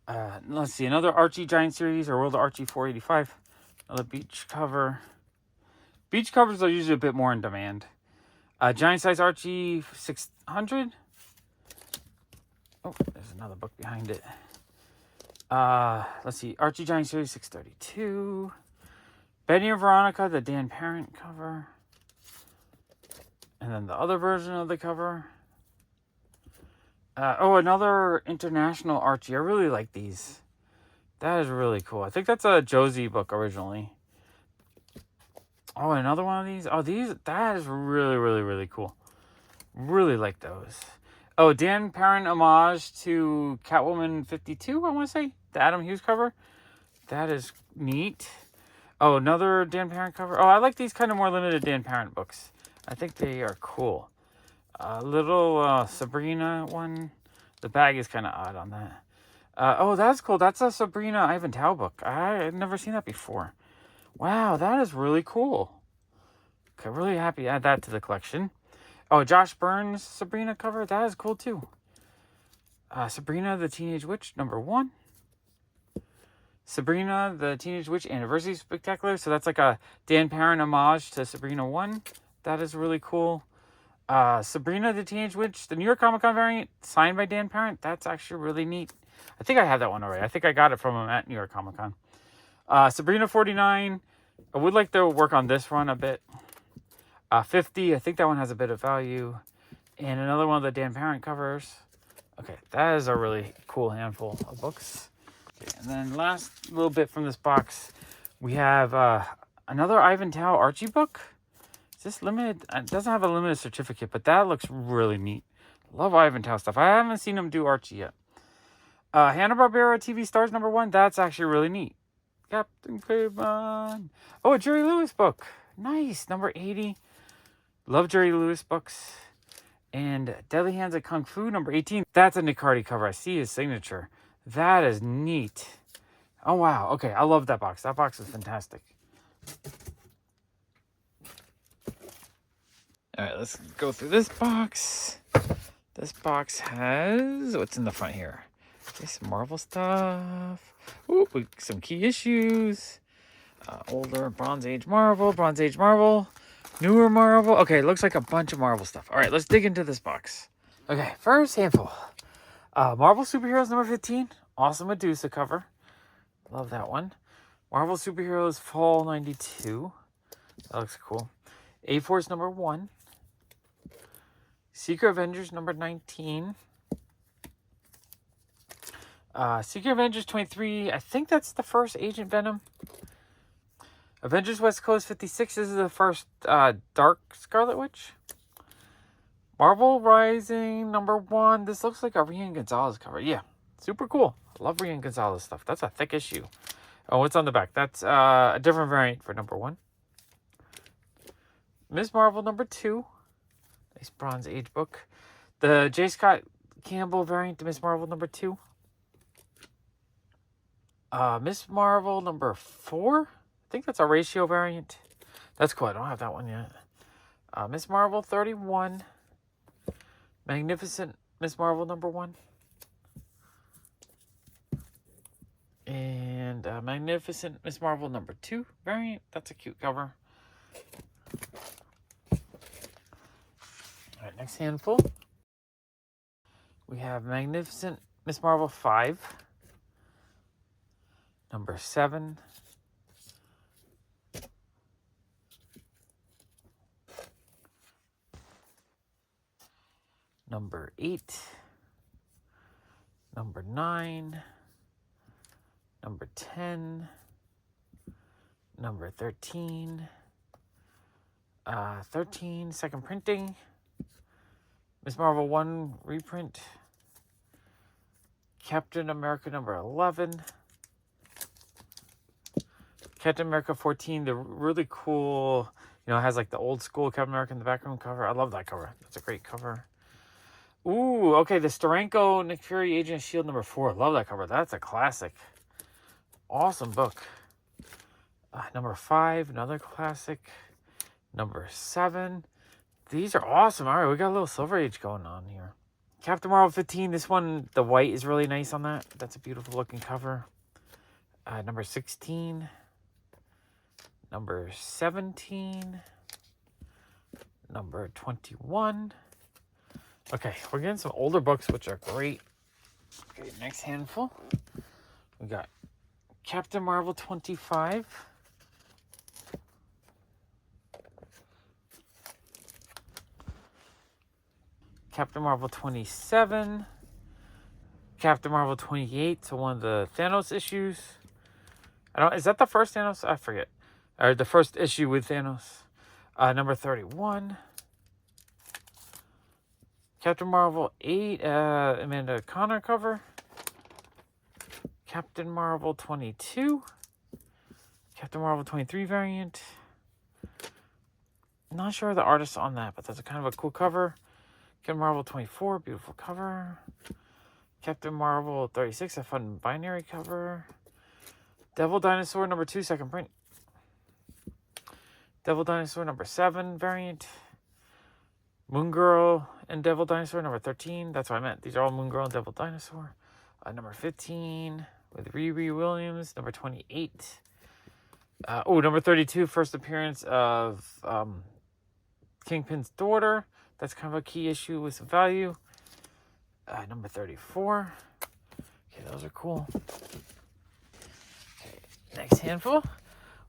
Let's see. Another Archie Giant Series or World of Archie 485. Another beach cover. Beach covers are usually a bit more in demand. Giant size Archie 600. Oh, there's another book behind it. Let's see. Archie Giant Series 632. Betty and Veronica, the Dan Parent cover. And then the other version of the cover. Another international Archie. I really like these. That is really cool. I think that's a Josie book originally. Oh, another one of these. Oh, that is really, really, really cool. Really like those. Oh, Dan Parent homage to Catwoman 52, I want to say. The Adam Hughes cover. That is neat. Oh, another Dan Parent cover. Oh, I like these kind of more limited Dan Parent books. I think they are cool. Little Sabrina one. The bag is kind of odd on that. That's cool. That's a Sabrina Ivan Tao book. I've never seen that before. Wow, that is really cool. Okay, really happy to add that to the collection. Oh, Josh Burns Sabrina cover. That is cool too. Sabrina the Teenage Witch number 1. Sabrina the Teenage Witch Anniversary Spectacular. So that's like a Dan Parent homage to Sabrina 1. That is really cool. Sabrina the Teenage Witch, the New York Comic Con variant, signed by Dan Parent. That's actually really neat. I think I have that one already. I think I got it from him at New York Comic Con. Sabrina 49. I would like to work on this one a bit. 50. I think that one has a bit of value. And another one of the Dan Parent covers. Okay, that is a really cool handful of books. Okay, and then last little bit from this box, we have another Ivan Tao Archie book. Is this limited? It doesn't have a limited certificate, but that looks really neat. Love Ivan Tao stuff. I haven't seen him do Archie yet. Hanna-Barbera TV Stars number 1. That's actually really neat. Captain Craven. Oh, a Jerry Lewis book. Nice. Number 80. Love Jerry Lewis books. And Deadly Hands of Kung Fu number 18. That's a Nick Hardy cover. I see his signature. That is neat. Oh, wow. Okay, I love that box. That box is fantastic. All right, let's go through this box. This box has... What's in the front here? Okay, some Marvel stuff. Ooh, some key issues. Older Bronze Age Marvel, newer Marvel. Okay, looks like a bunch of Marvel stuff. All right, let's dig into this box. Okay, first handful. Marvel Superheroes number 15. Awesome Medusa cover. Love that one. Marvel Superheroes Fall 92. That looks cool. A-Force number 1. Secret Avengers number 19. Secret Avengers 23. I think that's the first Agent Venom. Avengers West Coast 56. This is the first Dark Scarlet Witch. Marvel Rising number 1. This looks like a Rian Gonzalez cover. Yeah, super cool. I love Rian Gonzalez stuff. That's a thick issue. Oh, what's on the back? That's a different variant for number 1. Ms. Marvel number 2. Nice Bronze Age book. The J. Scott Campbell variant to Ms. Marvel number 2. Ms. Marvel number 4. I think that's a ratio variant. That's cool. I don't have that one yet. Miss Marvel 31. Magnificent Miss Marvel #1. And Magnificent Miss Marvel #2 variant. That's a cute cover. All right, next handful. We have Magnificent Miss Marvel 5. #7. #8. #9. #10. #13. 13, second printing. Miss Marvel 1 reprint. Captain America #11. Captain America 14, the really cool, it has like the old school Captain America in the background cover. I love that cover. That's a great cover. Ooh, okay, the Steranko Nick Fury Agent of S.H.I.E.L.D. #4. Love that cover. That's a classic. Awesome book. #5, another classic. #7. These are awesome. All right, we got a little Silver Age going on here. Captain Marvel 15. This one, the white is really nice on that. That's a beautiful looking cover. #16. #17. #21. Okay, we're getting some older books, which are great. Okay, next handful. We got Captain Marvel 25. Captain Marvel 27. Captain Marvel 28. So one of the Thanos issues. Is that the first Thanos? I forget. Or the first issue with Thanos. #31. Captain Marvel 8. Amanda Connor cover. Captain Marvel 22. Captain Marvel 23 variant. Not sure the artist on that, but that's kind of a cool cover. Captain Marvel 24, beautiful cover. Captain Marvel 36, a fun binary cover. Devil Dinosaur #2, second print. Devil Dinosaur #7 variant. Moon Girl and Devil Dinosaur #13. That's what I meant. These are all Moon Girl and Devil Dinosaur. #15 with Riri Williams. #28. #32, first appearance of Kingpin's daughter. That's kind of a key issue with some value. #34. Okay, those are cool. Okay, next handful.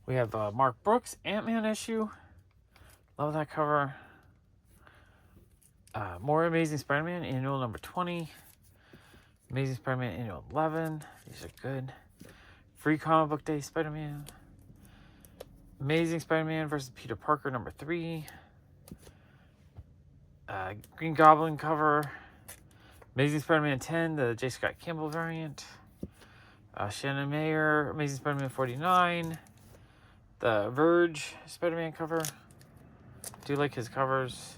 We have Mark Brooks, Ant-Man issue. Love that cover. More Amazing Spider-Man, annual #20. Amazing Spider-Man, annual 11. These are good. Free Comic Book Day Spider-Man. Amazing Spider-Man versus Peter Parker, #3. Green Goblin cover. Amazing Spider-Man 10, the J. Scott Campbell variant. Shannon Mayer, Amazing Spider-Man 49. The Verge Spider-Man cover. Do like his covers.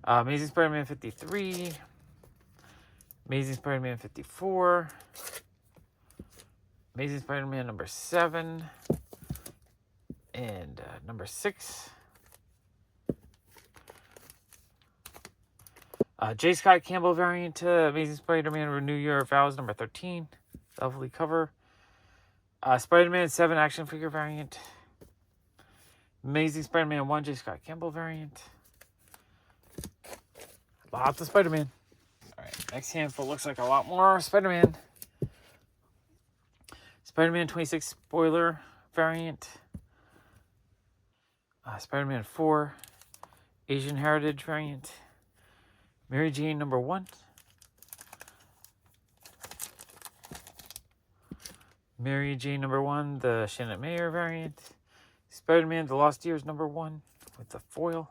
Amazing Spider-Man 53. Amazing Spider-Man 54. Amazing Spider-Man #7. And #6. J. Scott Campbell variant, Amazing Spider-Man Renew Your Vows #13. Lovely cover. Spider-Man 7 action figure variant. Amazing Spider-Man 1 J. Scott Campbell variant. Lots of Spider-Man. Alright, next handful looks like a lot more Spider-Man. Spider-Man 26 spoiler variant. Spider-Man 4 Asian Heritage variant. Mary Jane #1. Mary Jane #1, the Shannon Mayer variant. Spider-Man The Lost Years #1 with the foil.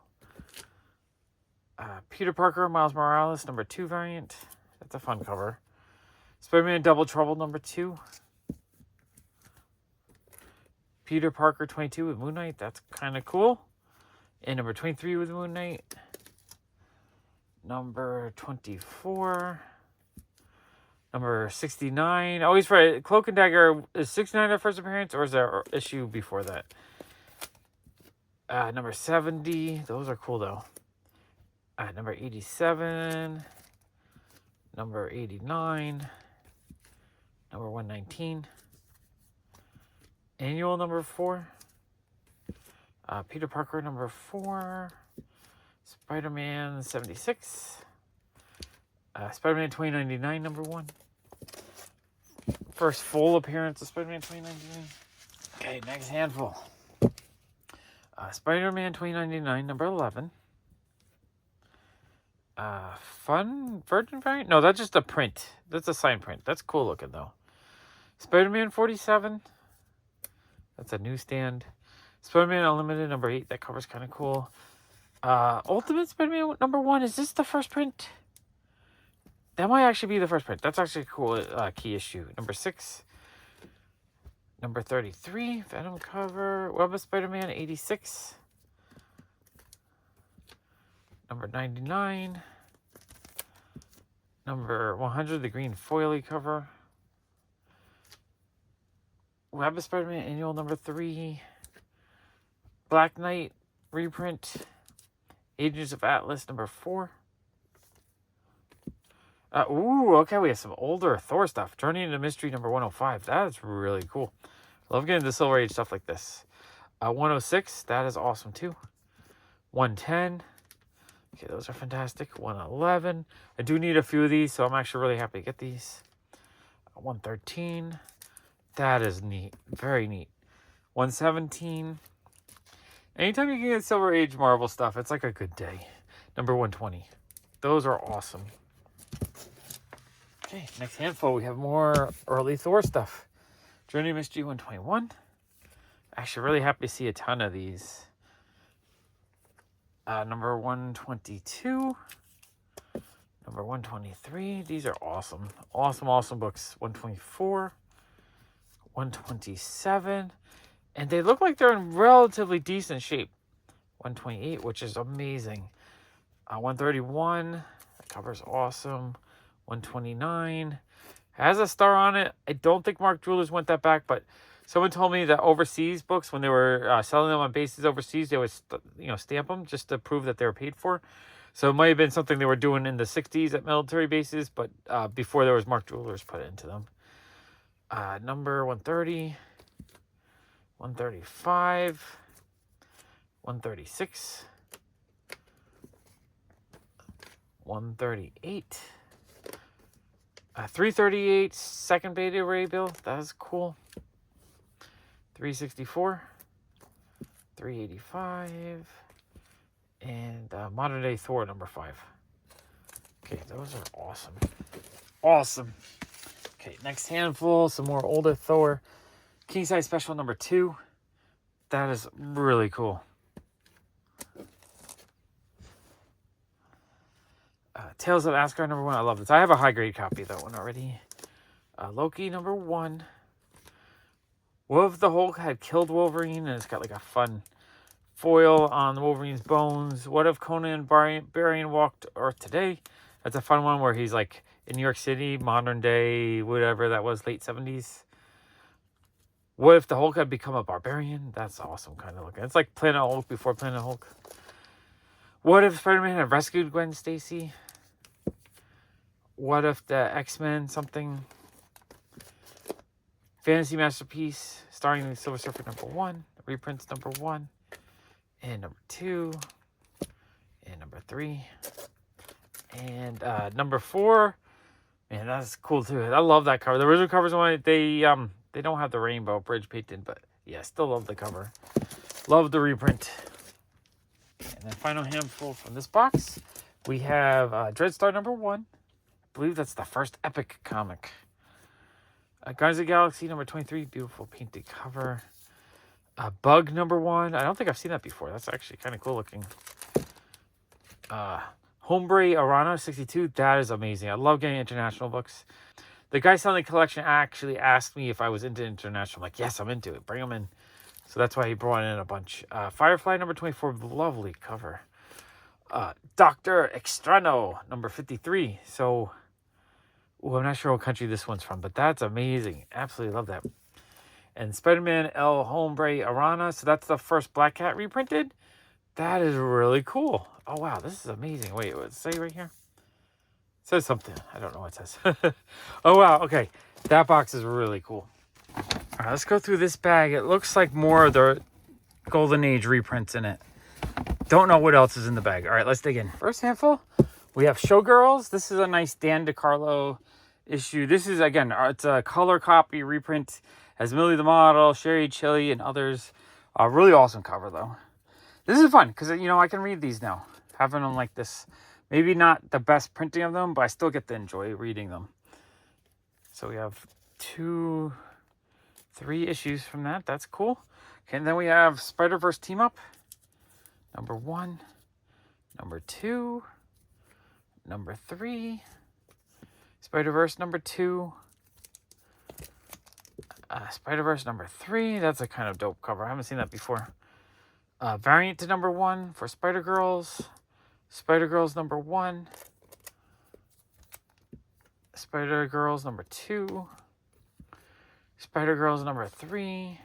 Peter Parker Miles Morales #2 variant. That's a fun cover. Spider-Man Double Trouble #2. Peter Parker 22 with Moon Knight. That's kind of cool. And #23 with Moon Knight. #24. #69. Always for Cloak and Dagger. Is 69 their first appearance, or is there an issue before that? Number 70. Those are cool, though. Number 87. Number 89. Number 119. Annual number 4. Peter Parker number 4. Spider-Man 76. Spider-Man 2099 number 1. First full appearance of Spider-Man 2099. Okay, next handful. Spider-Man 2099 number 11. Fun Virgin variant? No, that's just a print. That's a signed print. That's cool looking, though. Spider-Man 47. That's a newsstand. Spider-Man Unlimited number 8. That cover's kind of cool. Ultimate Spider-Man number 1. Is this the first print? That might actually be the first print. That's actually a cool key issue. Number 6. Number 33. Venom cover. Web of Spider-Man 86. Number 99. Number 100. The green foily cover. Web of Spider-Man annual number 3. Black Knight reprint. Agents of Atlas number 4. Okay, we have some older Thor stuff. Journey into Mystery number 105. That's really cool. Love getting the Silver Age stuff like this. 106. That is awesome too. 110. Okay, those are fantastic. 111. I do need a few of these, so I'm actually really happy to get these. 113. That is neat. Very neat. 117. Anytime you can get Silver Age Marvel stuff, it's like a good day. Number 120. Those are awesome. Okay, next handful, we have more early Thor stuff. Journey Mystery 121. Actually, really happy to see a ton of these. Number 122. Number 123. These are awesome. Awesome books. 124. 127. And they look like they're in relatively decent shape. 128, which is amazing. 131. The cover's awesome. 129. Has a star on it. I don't think Mark Jewelers went that back, but someone told me that overseas books, when they were selling them on bases overseas, they would stamp them just to prove that they were paid for. So it might have been something they were doing in the 60s at military bases, but before there was Mark Jewelers put into them. Number 130. 135. 136. 138. 338 second beta ray bill. That is cool. 364. 385. And modern day Thor number 5. Okay, those are awesome. Awesome. Okay, next handful. Some more older Thor. King size special number 2. That is really cool. Tales of Asgard number 1. I love this. I have a high grade copy of that one already. Loki number 1. What if the Hulk had killed Wolverine and it's got like a fun foil on Wolverine's bones? What if Conan Barbarian walked Earth today? That's a fun one where he's like in New York City, modern day, whatever that was, late 70s. What if the Hulk had become a barbarian? That's awesome kind of looking. It's like Planet Hulk before Planet Hulk. What if Spider-Man had rescued Gwen Stacy? What if the X-Men something? Fantasy Masterpiece starring the Silver Surfer number 1. Reprints number 1. And number 2. And number 3. And number 4. Man, that's cool too. I love that cover. The original cover's one. They don't have the rainbow bridge painted, but yeah, still love the cover. Love the reprint. And then final handful from this box. We have Dreadstar number 1. I believe that's the first epic comic. Guardians of the Galaxy number 23. Beautiful painted cover. Bug number 1. I don't think I've seen that before. That's actually kind of cool looking. Hombres Arana 62. That is amazing. I love getting international books. The guy selling the collection actually asked me if I was into international. I'm like, yes, I'm into it. Bring them in. So that's why he brought in a bunch. Firefly number 24. Lovely cover. Dr. Extraño number 53. So, I'm not sure what country this one's from, but that's amazing. Absolutely love that. And Spider-Man El Hombre Arana. So that's the first Black Cat reprinted. That is really cool. Oh, wow. This is amazing. Wait, what does it say right here? It says something. I don't know what it says. Oh, wow. Okay. That box is really cool. All right, let's go through this bag. It looks like more of the Golden Age reprints in it. Don't know what else is in the bag. All right, let's dig in. First handful, we have Showgirls. This is a nice Dan DeCarlo issue. This is, again, it's a color copy reprint. Has Millie the model, Sherry, Chili, and others. A really awesome cover, though. This is fun because, you know, I can read these now. Having them like this. Maybe not the best printing of them, but I still get to enjoy reading them. So we have 3 issues from that. That's cool. Okay, and then we have Spider-Verse Team Up. Number 1. Number 2. Number 3. Spider-Verse number 2. Spider-Verse number 3. That's a kind of dope cover. I haven't seen that before. Variant to number 1 for Spider-Girls. Spider-Girls number 1. Spider-Girls number 2. Spider-Girls number 3.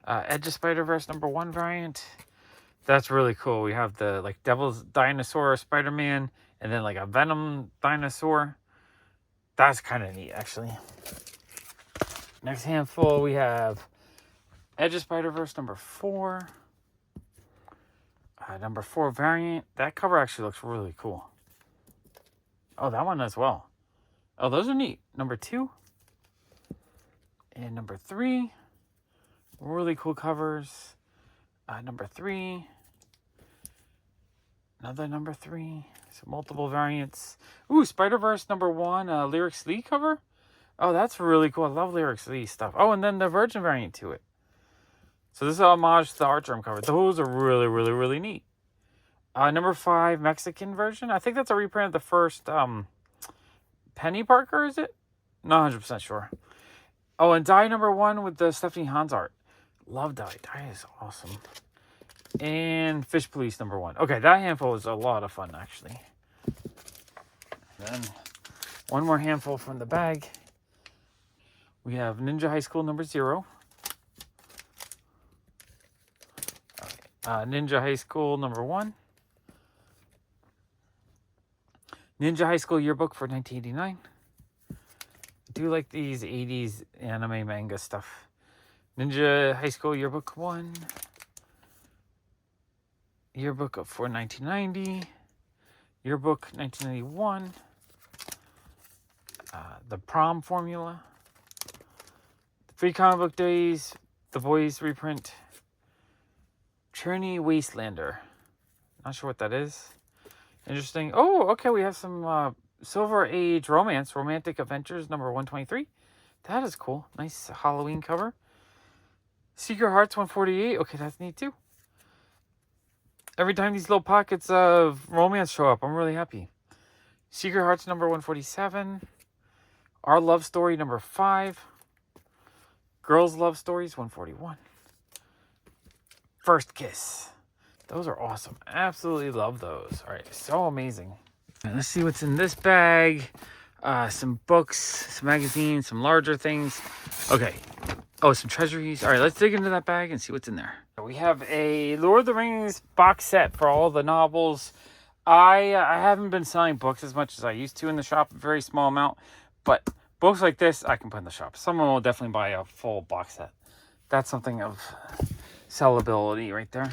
Edge of Spider-Verse number 1 variant. That's really cool. We have the like Devil's Dinosaur Spider-Man and then like a Venom dinosaur. That's kind of neat, actually. Next handful, we have Edge of Spider-Verse number 4. Number 4 variant. That cover actually looks really cool. Oh, that one as well. Oh, those are neat. Number 2. And number 3. Really cool covers. Number 3. Another number 3. So multiple variants. Ooh, Spider-Verse number 1. Lyrics Lee cover. Oh, that's really cool. I love Lyrics Lee stuff. Oh, and then the Virgin variant to it. So this is a homage to the Archroom cover. Those are really, really, really neat. Number 5, Mexican version. I think that's a reprint of the first Penny Parker, is it? Not 100% sure. Oh, and Die number 1 with the Stephanie Hans art. Love Die. Die is awesome. And Fish Police number 1. Okay, that handful was a lot of fun, actually. Then one more handful from the bag. We have Ninja High School number 0. Ninja High School number 1. Ninja High School yearbook for 1989. I do like these 80s anime manga stuff. Ninja High School yearbook 1. Yearbook for 1990. Yearbook 1991. The Prom Formula. Free Comic Book Days. The Boys reprint. Churney Wastelander. Not sure what that is. Interesting. Oh, okay. We have some Silver Age romance. Romantic Adventures number 123. That is cool. Nice Halloween cover. Secret Hearts 148. Okay, that's neat too. Every time these little pockets of romance show up, I'm really happy. Secret Hearts number 147. Our Love Story number 5. Girls Love Stories 141. First Kiss. Those are awesome. Absolutely love those. All right, so amazing. Right, let's see what's in this bag. Some books, some magazines, some larger things. Okay. Oh, some treasuries. All right, let's dig into that bag and see what's in there. We have a Lord of the Rings box set for all the novels. I haven't been selling books as much as I used to in the shop, a very small amount. But books like this, I can put in the shop. Someone will definitely buy a full box set. That's something of sellability right there.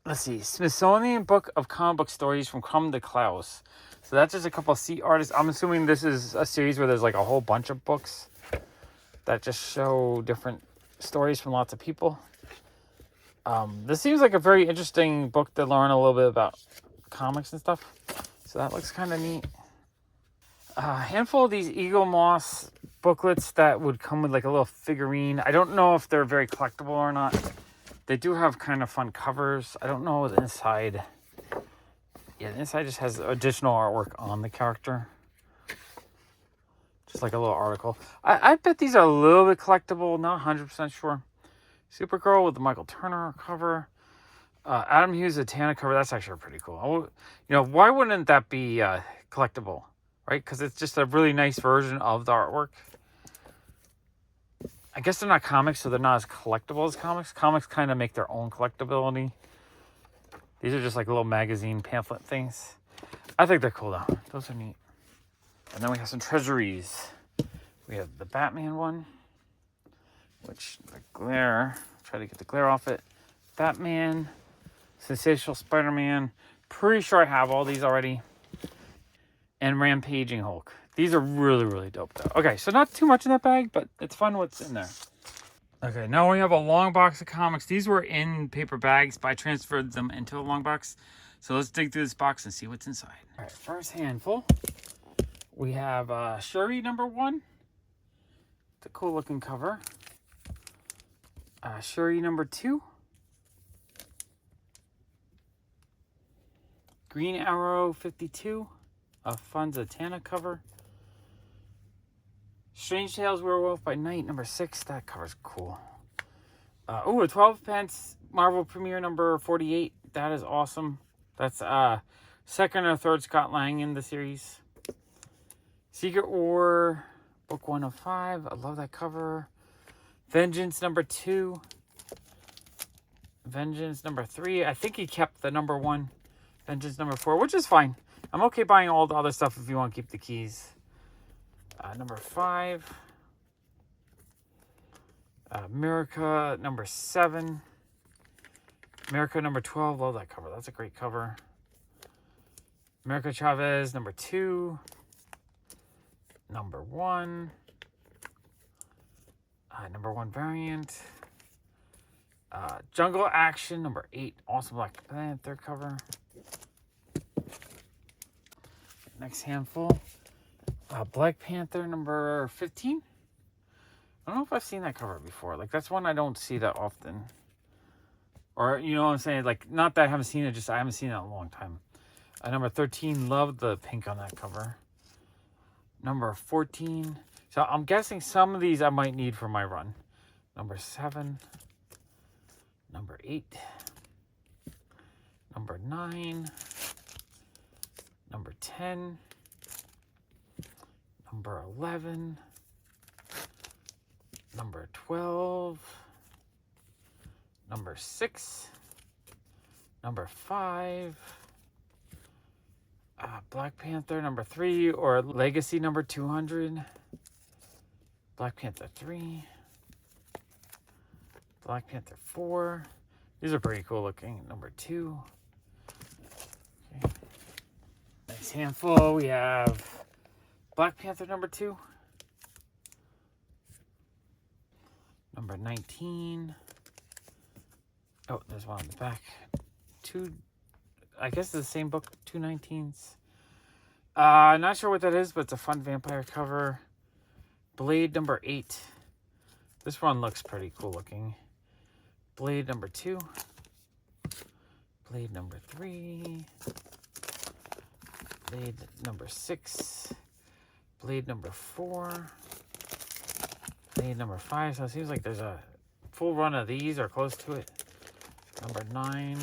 Let's see. Smithsonian Book of Comic Book Stories from Crumb to Klaus. So that's just a couple of C artists. I'm assuming this is a series where there's like a whole bunch of books that just show different stories from lots of people. This seems like a very interesting book to learn a little bit about comics and stuff. So that looks kind of neat. A handful of these Eagle Moss booklets that would come with like a little figurine. I don't know if they're very collectible or not. They do have kind of fun covers. I don't know the inside. Yeah, the inside just has additional artwork on the character. Just like a little article. I bet these are a little bit collectible. Not 100% sure. Supergirl with the Michael Turner cover. Adam Hughes, the Tana cover. That's actually pretty cool. Why wouldn't that be collectible? Right? Because it's just a really nice version of the artwork. I guess they're not comics, so they're not as collectible as comics. Comics kind of make their own collectability. These are just like little magazine pamphlet things. I think they're cool though. Those are neat. And then we have some treasuries. We have the Batman one, which the glare, try to get the glare off it. Batman, Sensational Spider-Man. Pretty sure I have all these already. And Rampaging Hulk. These are really, really dope though. Okay, so not too much in that bag, but it's fun what's in there. Okay, now we have a long box of comics. These were in paper bags, but I transferred them into a long box. So let's dig through this box and see what's inside. All right, first handful. We have Shuri #1. It's a cool looking cover. Shuri #2. Green Arrow 52. A Fun Zatanna cover. Strange Tales Werewolf by Night #6. That cover's cool. A 12 pence Marvel Premiere #48. That is awesome. That's second or third Scott Lang in the series. Secret War book 1 of 5. I love that cover. Vengeance #2. Vengeance #3. I think he kept the #1. Vengeance #4, which is fine. I'm okay buying all the other stuff if you want to keep the keys. #5. America #7. America #12. Love that cover. That's a great cover. America Chavez #2. #1. #1 variant. Jungle Action #8. Awesome Black Panther cover. Next handful. Black Panther #15. I don't know if I've seen that cover before. Like, that's one I don't see that often. Or, you know what I'm saying? Like, not that I haven't seen it, just I haven't seen it in a long time. #13. Love the pink on that cover. #14. So I'm guessing some of these I might need for my run. #7. #8. #9. #10. #11. #12. #6. #5. Black Panther #3 or Legacy #200. Black Panther 3. Black Panther 4. These are pretty cool looking. #2. Okay. Next handful, we have Black Panther #2. #19. Oh, there's one on the back. I guess it's the same book, 219s. Not sure what that is, but it's a fun vampire cover. Blade #8. This one looks pretty cool looking. Blade #2. Blade #3. Blade #6. Blade #4. Blade #5. So it seems like there's a full run of these or close to it. #9.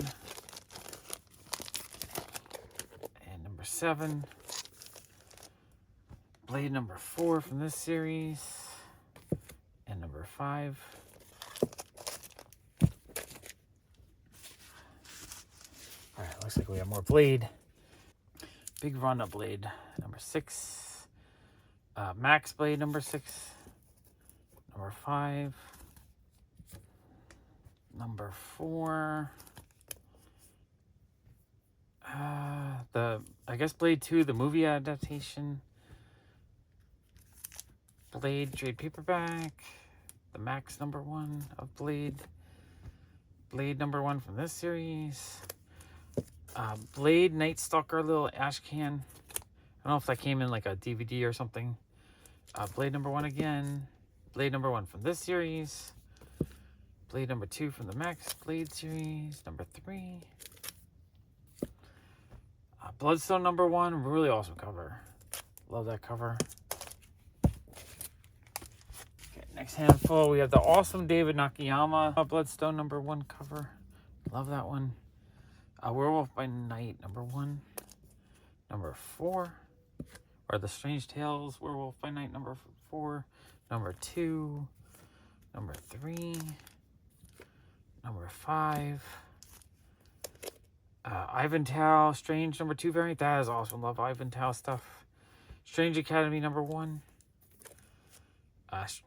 And #7. Blade #4 from this series. And #5. Alright, looks like we have more Blade. Big run of Blade #6. Max Blade #6. #5. #4. I guess Blade 2, the movie adaptation. Blade trade paperback. The Max #1 of Blade. Blade #1 from this series. Blade Night Stalker little ash can. I don't know if that came in like a DVD or something. Blade #1 again. Blade #1 from this series. Blade #2 from the Max Blade series. #3. Bloodstone #1. Really awesome cover. Love that cover. Okay, next handful. We have the awesome David Nakayama Bloodstone #1 cover. Love that one. Werewolf by Night #1. #4. Or The Strange Tales Werewolf by Night #4. #2. Number 3. Number 5. Ivanhoe Strange number 2 variant. That is awesome. Love Ivanhoe stuff. Strange Academy number 1.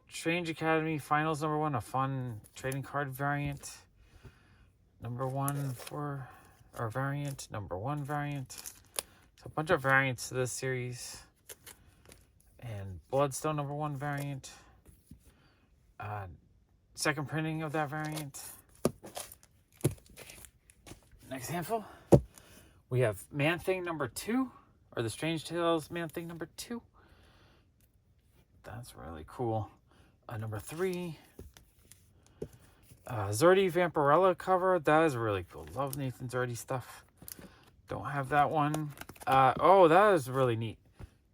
Strange Academy Finals number 1. A fun trading card variant. Number 1 for our variant. Number 1 variant. So a bunch of variants to this series. And Bloodstone number 1 variant. Second printing of that variant. Next handful. We have Man-Thing number 2. Or the Strange Tales Man-Thing number 2. That's really cool. Number 3. Zerdy Vampirella cover. That is really cool. Love Nathan Zerdy stuff. Don't have that one. Oh, that is really neat.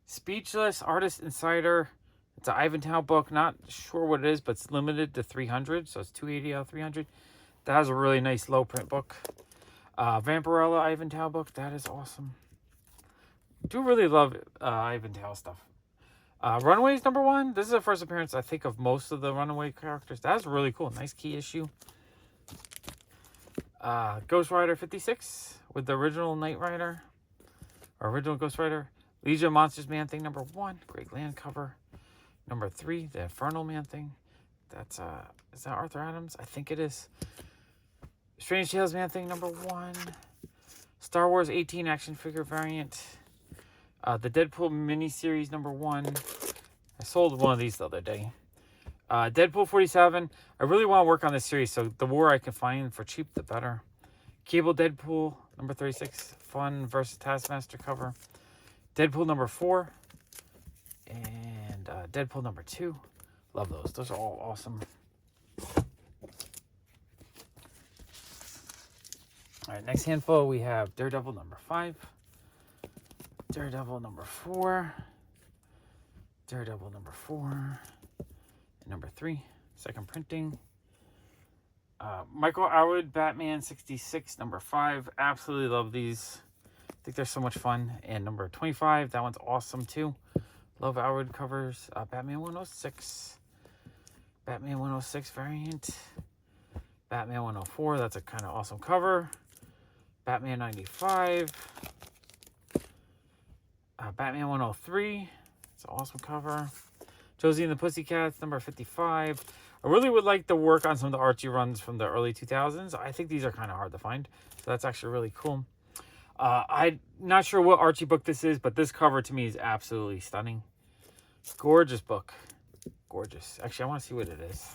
Speechless Artist Insider. It's an Ivanhoe book. Not sure what it is, but it's limited to 300. So it's 280 out of 300. That is a really nice low print book. Vampirella Ivanhoe book. That is awesome. Do really love Ivanhoe stuff. Runaways number 1. This is the first appearance, I think, of most of the Runaway characters. That's really cool. Nice key issue. Ghost Rider 56 with the original Knight Rider. Or original Ghost Rider. Legion of Monsters Man-Thing number 1. Great land cover. Number 3, the Infernal Man-Thing. That's, is that Arthur Adams? I think it is. Strange Tales Man-Thing number 1. Star Wars 18 action figure variant. The Deadpool miniseries number 1. I sold one of these the other day. Deadpool 47. I really want to work on this series, so the more I can find for cheap, the better. Cable Deadpool number 36. Fun versus Taskmaster cover. Deadpool number 4. And Deadpool number 2. Love those. Those are all awesome. All right, next handful, we have Daredevil number 5. Daredevil number 4. Daredevil number 4. And number 3. Second printing. Michael Atwood, Batman 66, number 5. Absolutely love these. I think they're so much fun. And number 25, that one's awesome too. Love Atwood covers. Batman 106. Batman 106 variant. Batman 104, that's a kind of awesome cover. Batman 95. Batman 103. It's an awesome cover. Josie and the Pussycats, number 55. I really would like to work on some of the Archie runs from the early 2000s. I think these are kind of hard to find. So that's actually really cool. I'm not sure what Archie book this is, but this cover to me is absolutely stunning. Gorgeous book. Gorgeous. Actually, I want to see what it is.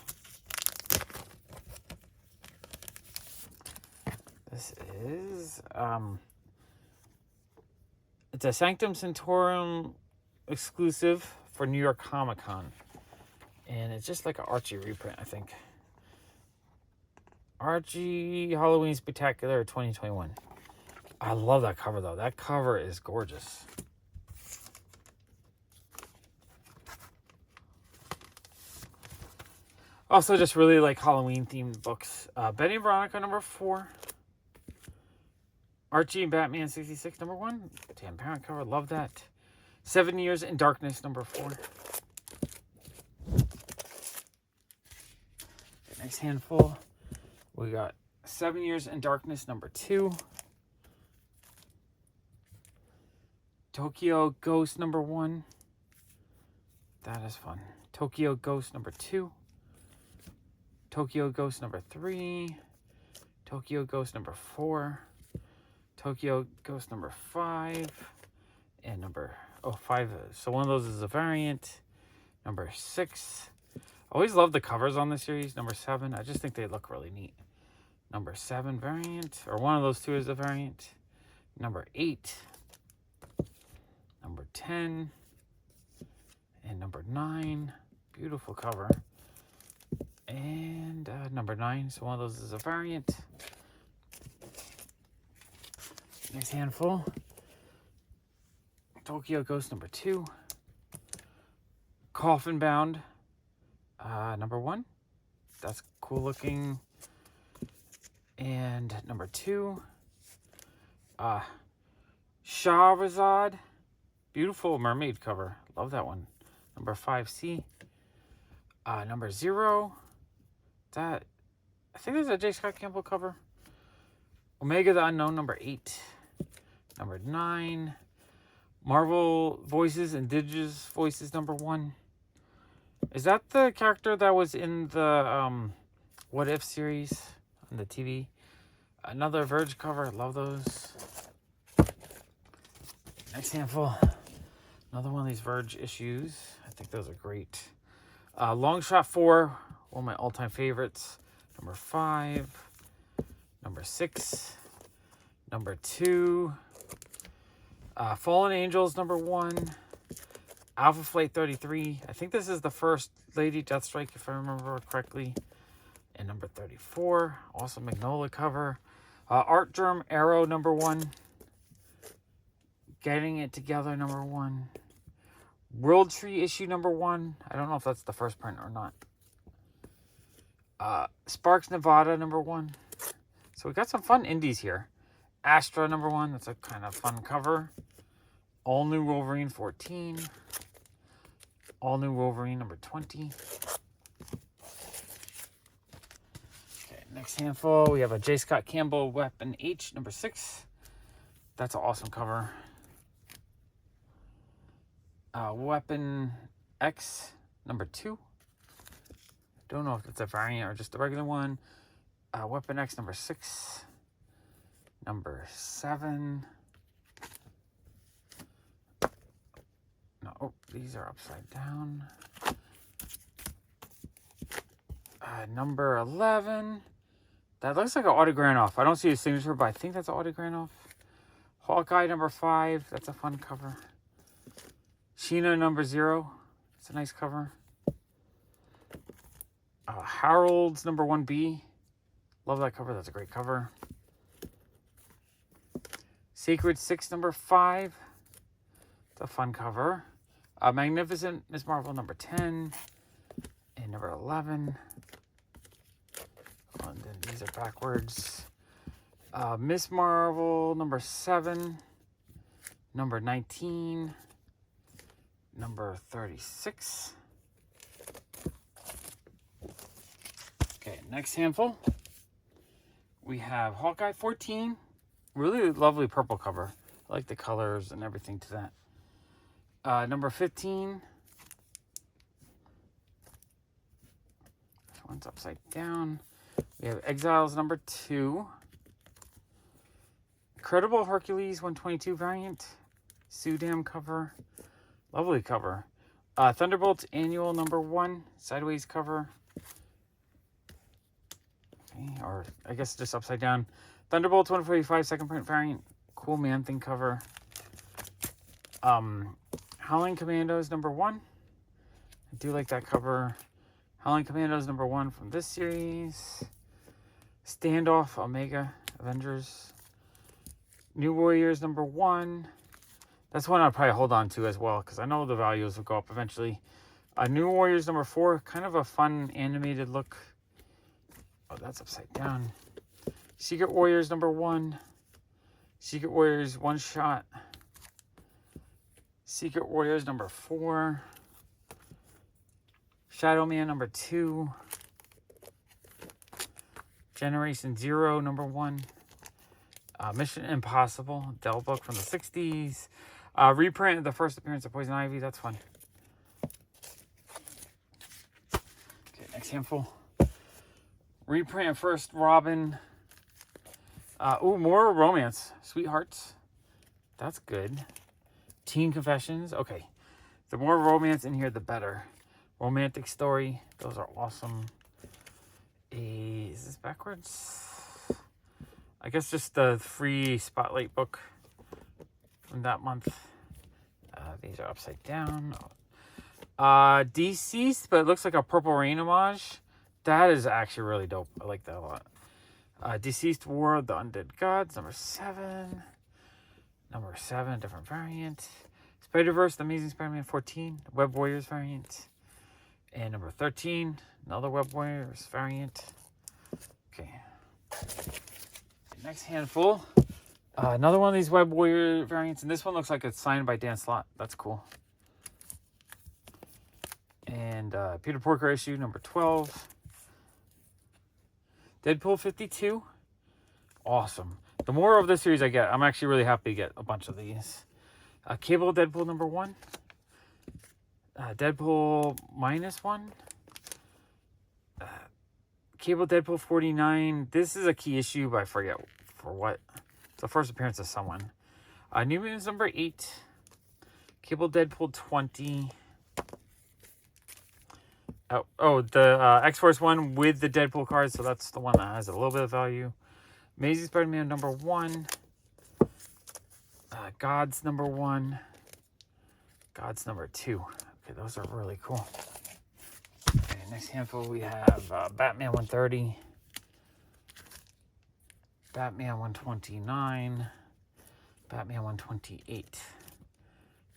This is... it's a Sanctum Sanctorum exclusive for New York Comic Con. And it's just like an Archie reprint, I think. Archie Halloween Spectacular 2021. I love that cover, though. That cover is gorgeous. Also, just really like Halloween-themed books. Betty and Veronica, number 4. Archie and Batman 66, number 1. Damn parent cover, love that. 7 Years in Darkness, number 4. Next handful, we got 7 Years in Darkness, number 2. Tokyo Ghost, number 1. That is fun. Tokyo Ghost, number 2. Tokyo Ghost, number 3. Tokyo Ghost, number 4. Tokyo Ghost, number 5. And number... Oh, 5. So one of those is a variant. Number 6. Always love the covers on the series. Number 7. I just think they look really neat. Number 7 variant. Or one of those two is a variant. Number 8. Number 10. And number 9. Beautiful cover. And number 9. So one of those is a variant. Next handful. Tokyo Ghost number 2. Coffin Bound. Number 1. That's cool looking. And number 2. Shahrazad. Beautiful mermaid cover. Love that one. Number 5C. Number 0. I think there's a J. Scott Campbell cover. Omega the Unknown, number 8. Number 9. Marvel Voices, Indigenous Voices, number 1. Is that the character that was in the What If series on the TV? Another Verge cover. I love those. Next handful. Another one of these Verge issues. I think those are great. Long Shot 4. One of my all-time favorites. Number 5. Number 6. Number 2. Fallen Angels, number 1. Alpha Flight 33. I think this is the first Lady Deathstrike, if I remember correctly. And number 34. Awesome Magnolia cover. Art Germ Arrow, number 1. Getting It Together, number 1. World Tree issue, number 1. I don't know if that's the first print or not. Sparks Nevada, number 1. So we got some fun indies here. Astra, number 1. That's a kind of fun cover. All New Wolverine 14. All New Wolverine number 20. Okay, next handful. We have a J. Scott Campbell Weapon H number 6. That's an awesome cover. Weapon X number 2. Don't know if it's a variant or just a regular one. Weapon X number 6. Number 7. No, oh, these are upside down. Number 11. That looks like an autograph. I don't see a signature, but I think that's an autograph. Hawkeye number 5. That's a fun cover. Sheena number 0. It's a nice cover. Harold's number 1B. Love that cover. That's a great cover. Sacred 6 number 5. It's a fun cover. Magnificent Miss Marvel number 10. And number 11. And then these are backwards. Miss Marvel number 7. Number 19. Number 36. Okay, next handful. We have Hawkeye 14. Really lovely purple cover. I like the colors and everything to that. Number 15. This one's upside down. We have Exiles number 2. Incredible Hercules 122 variant. Sudam cover. Lovely cover. Thunderbolts Annual number 1. Sideways cover. Okay, or I guess just upside down. Thunderbolts 145 second print variant. Cool Man Thing cover. Howling Commandos number 1. I do like that cover. Howling Commandos number 1 from this series. Standoff Omega Avengers. New Warriors number 1. That's one I'll probably hold on to as well, because I know the values will go up eventually. New Warriors number 4. Kind of a fun animated look. Oh, that's upside down. Secret Warriors number 1. Secret Warriors one shot. Secret Warriors number 4. Shadow Man number 2. Generation Zero number 1. Mission Impossible, Dell book from the 60s. Reprint of the first appearance of Poison Ivy. That's fun. Okay, next handful. Reprint of first Robin. More romance. Sweethearts. That's good. Teen Confessions. Okay. The more romance in here, the better. Romantic Story. Those are awesome. Is this backwards? I guess just the free Spotlight book from that month. These are upside down. Deceased, but it looks like a Purple Rain homage. That is actually really dope. I like that a lot. Deceased War of the Undead Gods, number 7. Number 7, different variant. Spider-Verse, The Amazing Spider-Man 14, Web Warriors variant. And number 13, another Web Warriors variant. Okay. Next handful. Another one of these Web Warrior variants. And this one looks like it's signed by Dan Slott. That's cool. And Peter Porker issue, number 12. Deadpool 52. Awesome. The more of this series I get, I'm actually really happy to get a bunch of these. Cable Deadpool number 1. Deadpool -1. Cable Deadpool 49. This is a key issue, but I forget for what. It's the first appearance of someone. New Mutants number 8. Cable Deadpool 20. The X-Force one with the Deadpool card, so that's the one that has a little bit of value. Amazing Spider-Man number 1. Gods number 1. Gods number 2. Okay, those are really cool. Okay, next handful we have Batman 130. Batman 129. Batman 128.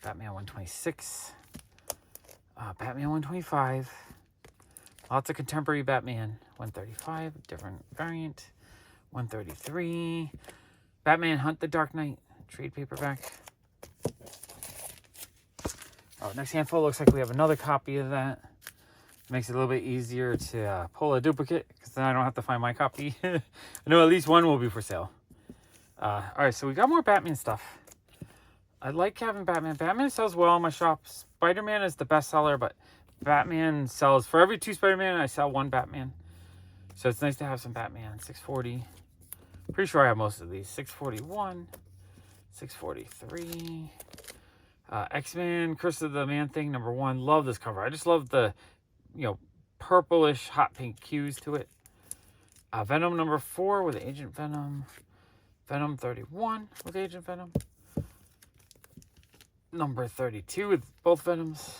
Batman 126. Batman 125. Lots of contemporary Batman. 135, different variant. 133. Batman Hunt the Dark Knight, trade paperback. Next handful looks like we have another copy of that. Makes it a little bit easier to pull a duplicate, because then I don't have to find my copy. I know at least one will be for sale. Alright, so we got more Batman stuff. I like having Batman. Batman sells well in my shop. Spider-Man is the best seller, but Batman sells. For every 2 Spider-Man, I sell 1 Batman. So it's nice to have some Batman. 640. Pretty sure I have most of these. 641. 643. X-Men, Curse of the Man-Thing, number 1. Love this cover. I just love the, purplish hot pink hues to it. Venom number 4 with Agent Venom. Venom 31 with Agent Venom. Number 32 with both Venoms.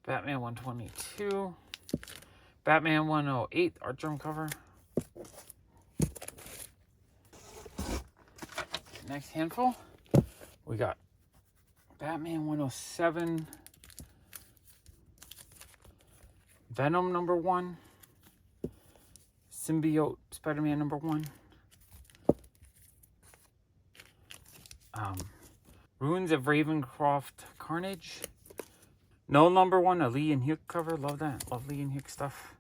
Batman 122. Batman 108 art drum cover. Next handful, we got Batman 107. Venom number 1. Symbiote Spider-Man number 1. Ruins of Ravencroft Carnage. Null number 1, a Lee and Hugh cover. Love that. Love Lee and Hugh stuff.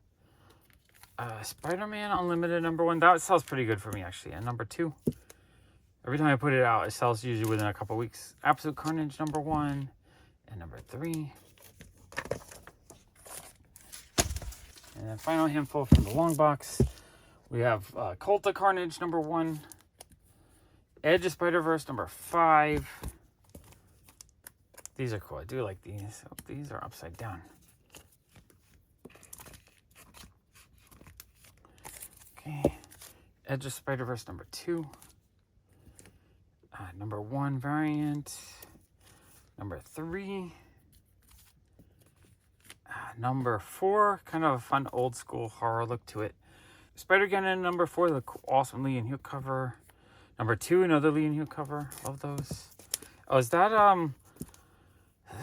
Spider-Man Unlimited number 1. That sells pretty good for me, actually. And number 2. Every time I put it out, it sells usually within a couple weeks. Absolute Carnage number 1. And number 3. And then final handful from the long box. We have Cult of Carnage number 1. Edge of Spider-Verse number 5. These are cool. I do like these. Oh, these are upside down. Okay. Edge of Spider-Verse number 2. Number 1 variant. Number 3. Number 4. Kind of a fun old school horror look to it. Spider-Gwen in number 4. The awesome Lee and Hugh cover. Number 2. Another Lee and Hugh cover. Love those. Oh, is that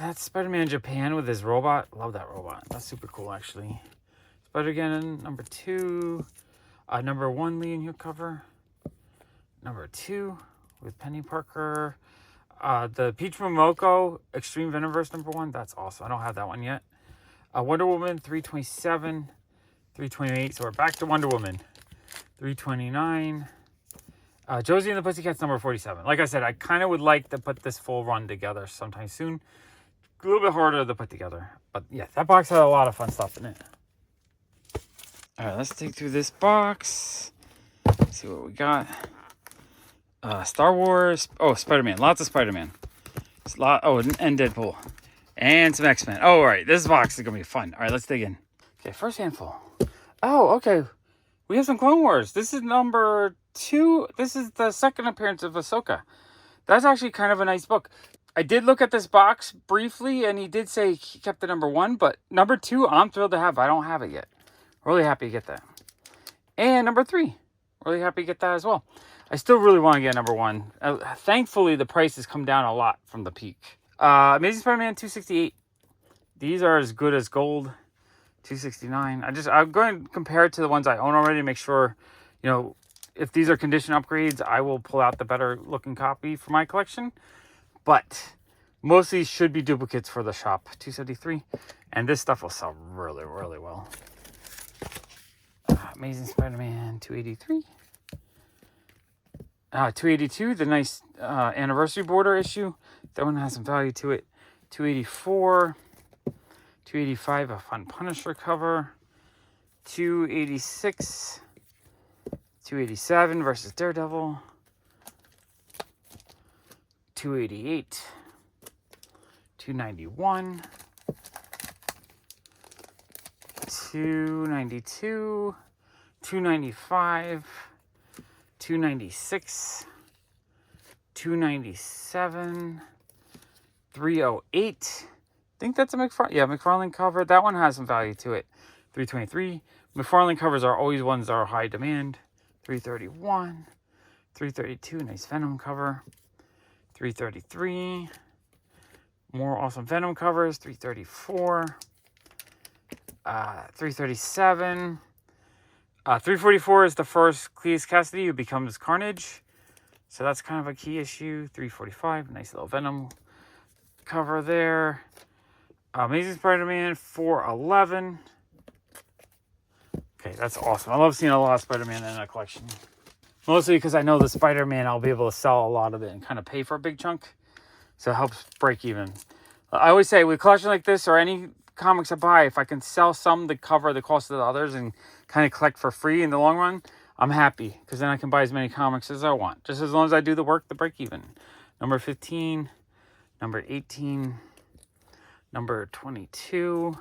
that's Spider-Man Japan with his robot. Love that robot. That's super cool, actually. Spider-Gwen number 2. Number 1 Lee and Hugh cover. Number 2 with Penny Parker. The Peach Momoko Extreme Venomverse number 1. That's awesome. I don't have that one yet. Wonder Woman 327. 328. So we're back to Wonder Woman. 329. Josie and the Pussycats number 47. Like I said, I kind of would like to put this full run together sometime soon. A little bit harder to put together. But yeah, that box had a lot of fun stuff in it. Alright, let's dig through this box. See what we got. Star Wars. Oh, Spider-Man. Lots of Spider-Man. And Deadpool. And some X-Men. Oh, alright. This box is going to be fun. Alright, let's dig in. Okay, first handful. Oh, okay. We have some Clone Wars. This is number 2. This is the second appearance of Ahsoka. That's actually kind of a nice book. I did look at this box briefly, and he did say he kept the number 1, but number 2, I'm thrilled to have. I don't have it yet. Really happy to get that. And number 3. Really happy to get that as well. I still really want to get number 1. Thankfully, the price has come down a lot from the peak. Amazing Spider-Man 268. These are as good as gold. 269. I'm going to compare it to the ones I own already to make sure, if these are condition upgrades, I will pull out the better looking copy for my collection. But most of these should be duplicates for the shop. 273. And this stuff will sell really, really well. Amazing Spider-Man 283. 282, the nice anniversary border issue. That one has some value to it. 284. 285, a fun Punisher cover. 286. 287 versus Daredevil. 288. 291. 292. 295. 296. 297. 308. I think that's a McFarland cover. That one has some value to it. 323. McFarland covers are always ones that are high demand. 331. 332. Nice Venom cover. 333. More awesome Venom covers. 334. 337. 344 is the first Cletus Cassidy who becomes Carnage. So that's kind of a key issue. 345. Nice little Venom cover there. Amazing Spider-Man 411. Okay, that's awesome. I love seeing a lot of Spider-Man in a collection. Mostly because I know the Spider-Man, I'll be able to sell a lot of it and kind of pay for a big chunk. So it helps break even. I always say with a collection like this or any comics I buy, if I can sell some to cover the cost of the others and kind of collect for free in the long run, I'm happy. Because then I can buy as many comics as I want. Just as long as I do the work to break even. Number 15. Number 18. Number 22.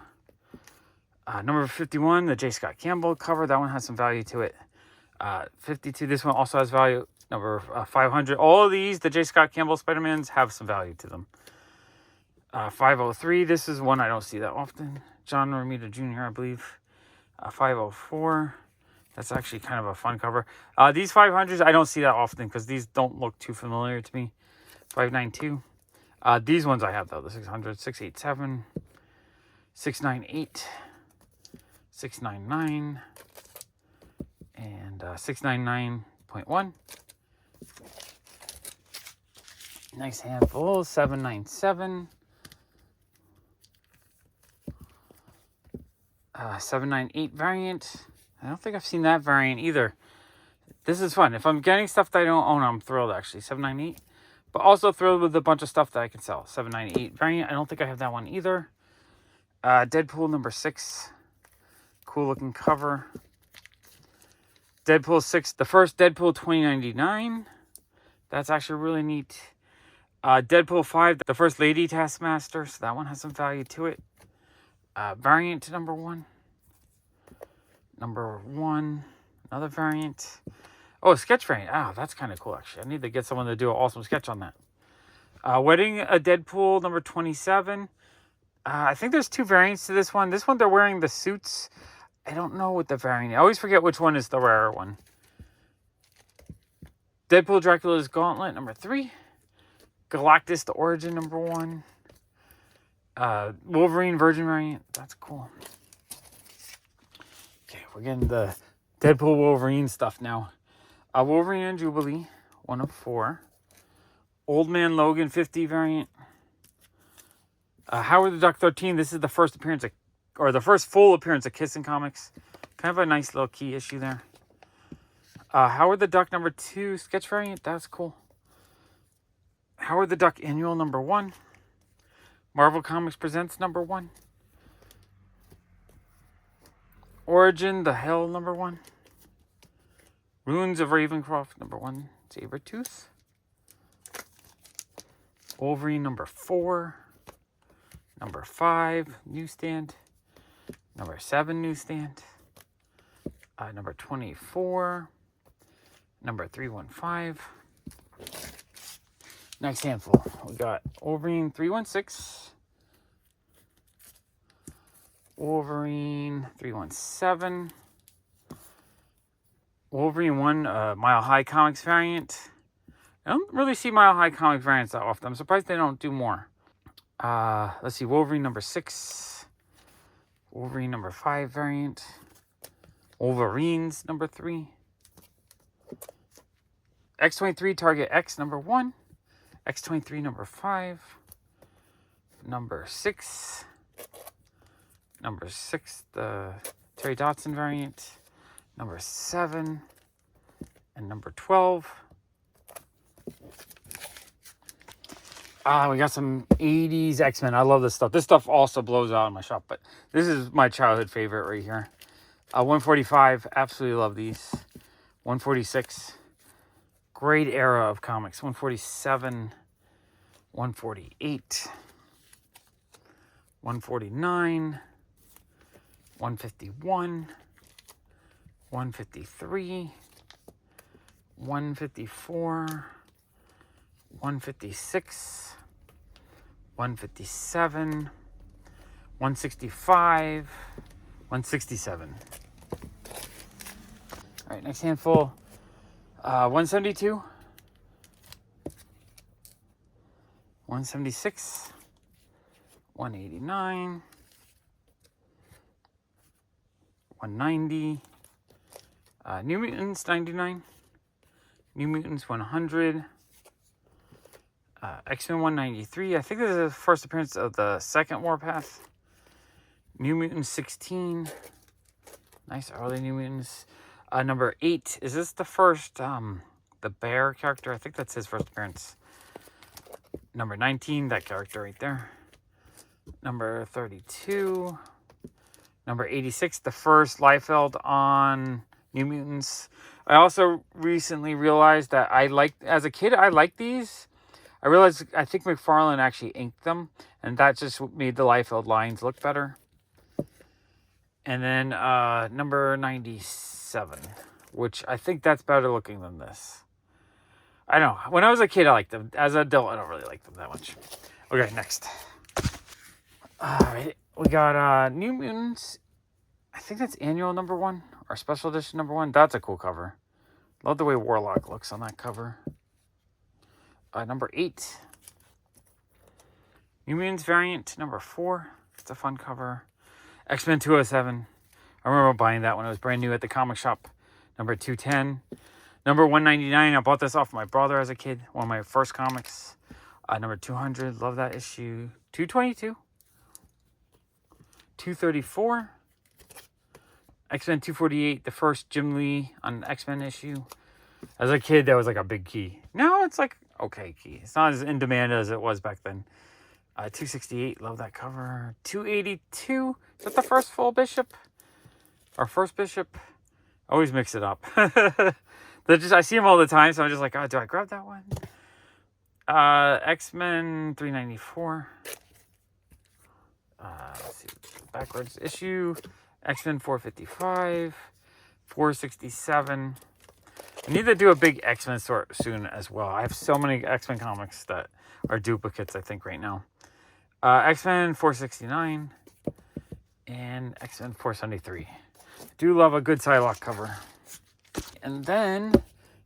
Number 51, the J. Scott Campbell cover. That one has some value to it. 52, this one also has value. Number 500. All of these, the J. Scott Campbell Spider-Mans, have some value to them. 503, this is one I don't see that often. John Romita Jr., I believe. 504, that's actually kind of a fun cover. These 500s, I don't see that often because these don't look too familiar to me. 592. These ones I have, though. The 600, 687, 698, 699, and 699.1. Nice handful. 797. 798 variant. I don't think I've seen that variant either. This is fun. If I'm getting stuff that I don't own, I'm thrilled, actually. 798. But also thrilled with a bunch of stuff that I can sell. 798 variant. I don't think I have that one either. Deadpool number 6. Cool looking cover. Deadpool 6. The first Deadpool 2099. That's actually really neat. Deadpool 5. The first Lady Taskmaster. So that one has some value to it. Variant number 1. Number 1. Another variant. Oh, sketch variant. That's kind of cool, actually. I need to get someone to do an awesome sketch on that. Wedding a Deadpool number 27. I think there's 2 variants to this one. This one, they're wearing the suits. I don't know what the variant is. I always forget which one is the rarer one. Deadpool Dracula's Gauntlet number 3. Galactus the Origin number 1. Wolverine Virgin variant. That's cool. Okay, we're getting the Deadpool Wolverine stuff now. Wolverine and Jubilee, 1 of 4. Old Man Logan 50 variant. Howard the Duck 13. This is the first appearance or the first full appearance of Kiss in Comics. Kind of a nice little key issue there. Howard the Duck number 2 sketch variant. That's cool. Howard the Duck Annual number 1. Marvel Comics Presents number 1. Origin the Hell number 1. Ruins of Ravencroft number 1. Sabretooth. Wolverine number 4. Number 5 newsstand. Number 7 newsstand. Number 24. Number 315. Next handful. We got Wolverine 316. Wolverine 317. Wolverine 1 Mile High Comics variant. I don't really see Mile High Comics variants that often. I'm surprised they don't do more. Let's see. Wolverine number 6. Wolverine number 5 variant. Wolverines number 3. X-23 Target X number 1. X-23 number 5. Number 6. Number 6, the Terry Dodson variant. number 7, and number 12. We got some 80s X-Men. I love this stuff. This stuff also blows out in my shop, but this is my childhood favorite right here. 145, absolutely love these. 146, great era of comics. 147, 148, 149, 151, 153, 154, 156, 157, 165, 167. All right, next handful. 172, 176, 189, 190, New Mutants 99, New Mutants 100, X-Men 193. I think this is the first appearance of the second Warpath. New Mutants 16. Nice early New Mutants. Number 8. Is this the first, the bear character? I think that's his first appearance. Number 19, that character right there. Number 32. Number 86, the first Liefeld on New Mutants. I also recently realized that as a kid, I liked these. I realized, I think McFarlane actually inked them, and that just made the Liefeld lines look better. And then number 97, which I think that's better looking than this. I know. When I was a kid, I liked them. As an adult, I don't really like them that much. Okay, next. All right, we got New Mutants. I think that's annual number 1 or special edition number 1. That's a cool cover. Love the way Warlock looks on that cover. Number 8. New Mutants variant number 4. It's a fun cover. X-Men 207. I remember buying that when it was brand new at the comic shop. Number 210. Number 199. I bought this off my brother as a kid. One of my first comics. Number 200. Love that issue. 222. 234. X-Men 248. The first Jim Lee on the X-Men issue. As a kid, that was like a big key. Now it's like okay key. It's not as in demand as it was back then. 268. Love that cover. 282. Is that the first full Bishop? Or first Bishop? I always mix it up. I see them all the time, so I'm just like, oh, do I grab that one? X-Men 394. Let's see. Backwards issue. X-Men 455. 467. I need to do a big X-Men sort soon as well. I have so many X-Men comics that are duplicates, I think, right now. X-Men 469 and X-Men 473. Do love a good Psylocke cover. And then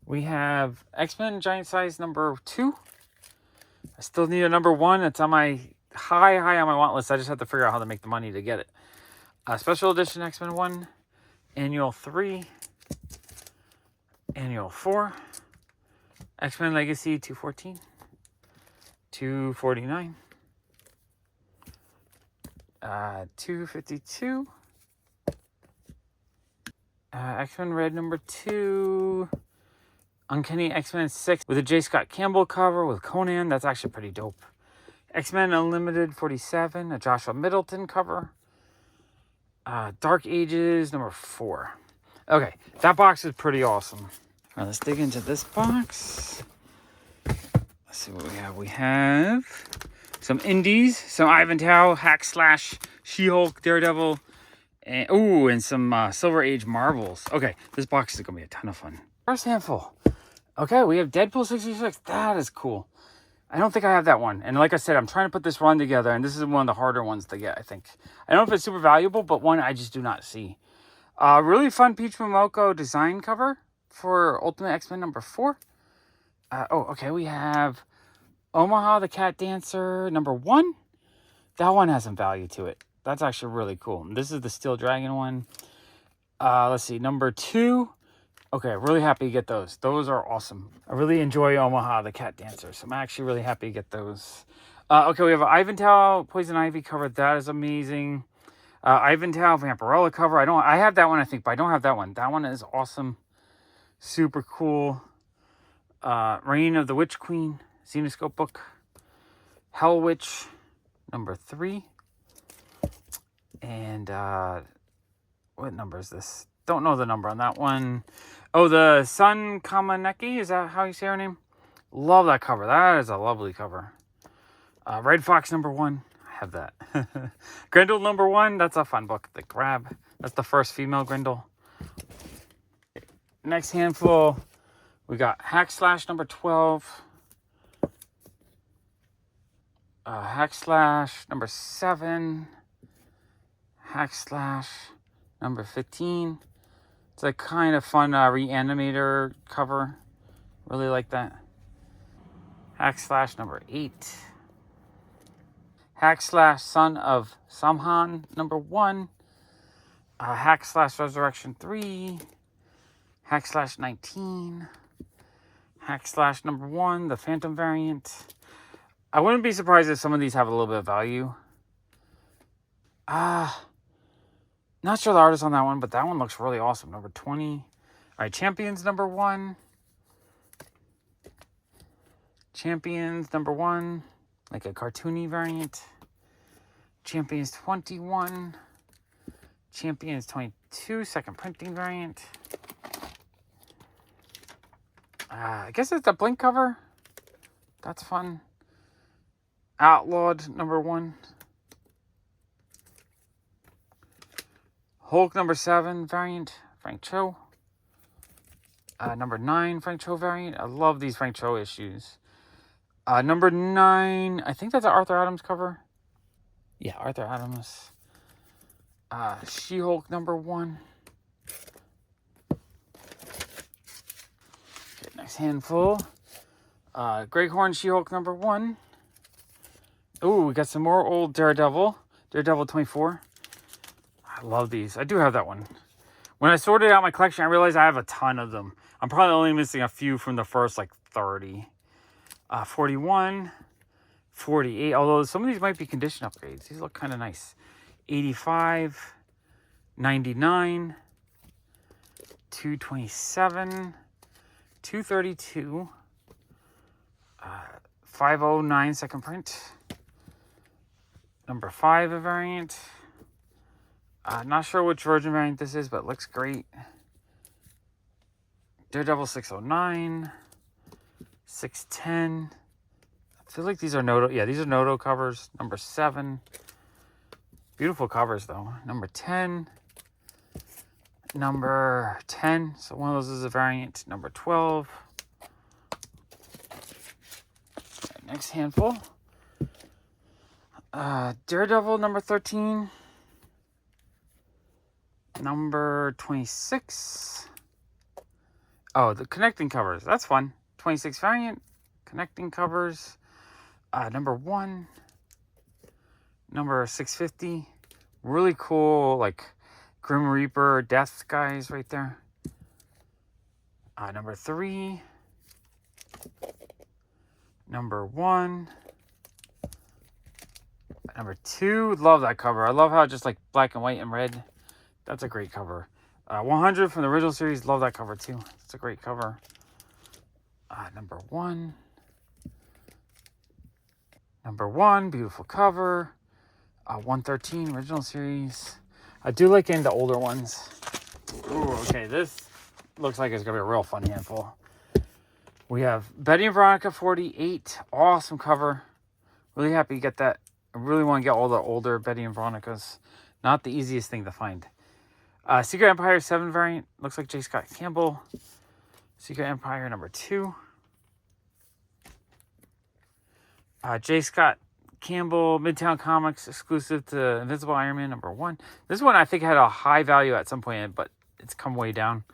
we have X-Men Giant Size number 2. I still need a number 1. It's on my high on my want list. I just have to figure out how to make the money to get it. Special edition X-Men 1, Annual 3, Annual 4, X-Men Legacy 214, 249, 252, X-Men Red number 2, Uncanny X-Men 6 with a J. Scott Campbell cover with Conan. That's actually pretty dope. X-Men Unlimited 47, a Joshua Middleton cover. Dark Ages number 4. Okay, that box is pretty awesome. All right, let's dig into this box. Let's see what we have. We have some indies, some Ivan Tao, Hack Slash, She-Hulk, Daredevil, and some Silver Age Marvels. Okay, this box is going to be a ton of fun. First handful. Okay, we have Deadpool 66. That is cool. I don't think I have that one. And like I said, I'm trying to put this run together, and this is one of the harder ones to get, I think. I don't know if it's super valuable, but one I just do not see. Really fun Peach Momoko design cover for Ultimate X-Men number 4. Okay, we have Omaha the Cat Dancer number 1. That one has some value to it. That's actually really cool. This is the Steel Dragon one. Let's see, number 2. Okay, really happy to get those. Those are awesome. I really enjoy Omaha the Cat Dancer, so I'm actually really happy to get those. Okay, we have an Ivan Tao Poison Ivy cover. That is amazing. Ivanhoe Vampirella cover. I have that one, I think, but I don't have that one. That one is awesome. Super cool. Reign of the Witch Queen. Xenoscope book. Hell Witch. Number 3. And what number is this? Don't know the number on that one. Oh, the Sun Kamaneki. Is that how you say her name? Love that cover. That is a lovely cover. Red Fox number 1. I have that. Grendel number 1. That's a fun book to grab. That's the first female Grendel. Next handful, we got Hack Slash number 12. Hack Slash number 7. Hack Slash number 15. It's a kind of fun reanimator cover. Really like that. Hack Slash number 8. Hack Slash Son of Samhan number 1. Hack Slash Resurrection 3. Hack Slash 19. Hack Slash number 1, the Phantom variant. I wouldn't be surprised if some of these have a little bit of value. Not sure the artist on that one, but that one looks really awesome. Number 20. All right, Champions number 1. Champions number 1, like a cartoony variant. Champions 21. Champions 22, second printing variant. I guess it's a Blink cover. That's fun. Outlawed number 1. Hulk number 7 variant, Frank Cho. Number 9 Frank Cho variant. I love these Frank Cho issues. Number 9, I think that's an Arthur Adams cover. Yeah, Arthur Adams. She-Hulk number 1. Okay, next handful. Greghorn She-Hulk number 1. Ooh, we got some more old Daredevil. Daredevil 24. I love these. I do have that one. When I sorted out my collection, I realized I have a ton of them. I'm probably only missing a few from the first, 30. 41. 48. Although some of these might be condition upgrades. These look kind of nice. 85. 99. 227. 232. 509 second print. Number 5 a variant. Not sure which version variant this is, but it looks great. Daredevil 609. 610. I feel like these are Noto. Yeah, these are Noto covers. Number 7. Beautiful covers, though. Number 10. Number 10. So one of those is a variant. Number 12. Okay, next handful. Daredevil number 13. Number 26. Oh, the connecting covers. That's fun. 26 variant. Connecting covers. Number 1. Number 650. Really cool, Grim Reaper Death guys right there. Number 3. Number 1. Number 2. Love that cover. I love how it's just black and white and red. That's a great cover. 100 from the original series. Love that cover too. It's a great cover. Number 1. Number 1. Beautiful cover. 113 original series. I do like getting the older ones. Ooh, okay. This looks like it's going to be a real fun handful. We have Betty and Veronica 48. Awesome cover. Really happy to get that. I really want to get all the older Betty and Veronicas. Not the easiest thing to find. Secret Empire 7 variant. Looks like J. Scott Campbell. Secret Empire number 2. J. Scott Campbell, Midtown Comics, exclusive to Invisible Iron Man number 1. This one I think had a high value at some point, but it's come way down.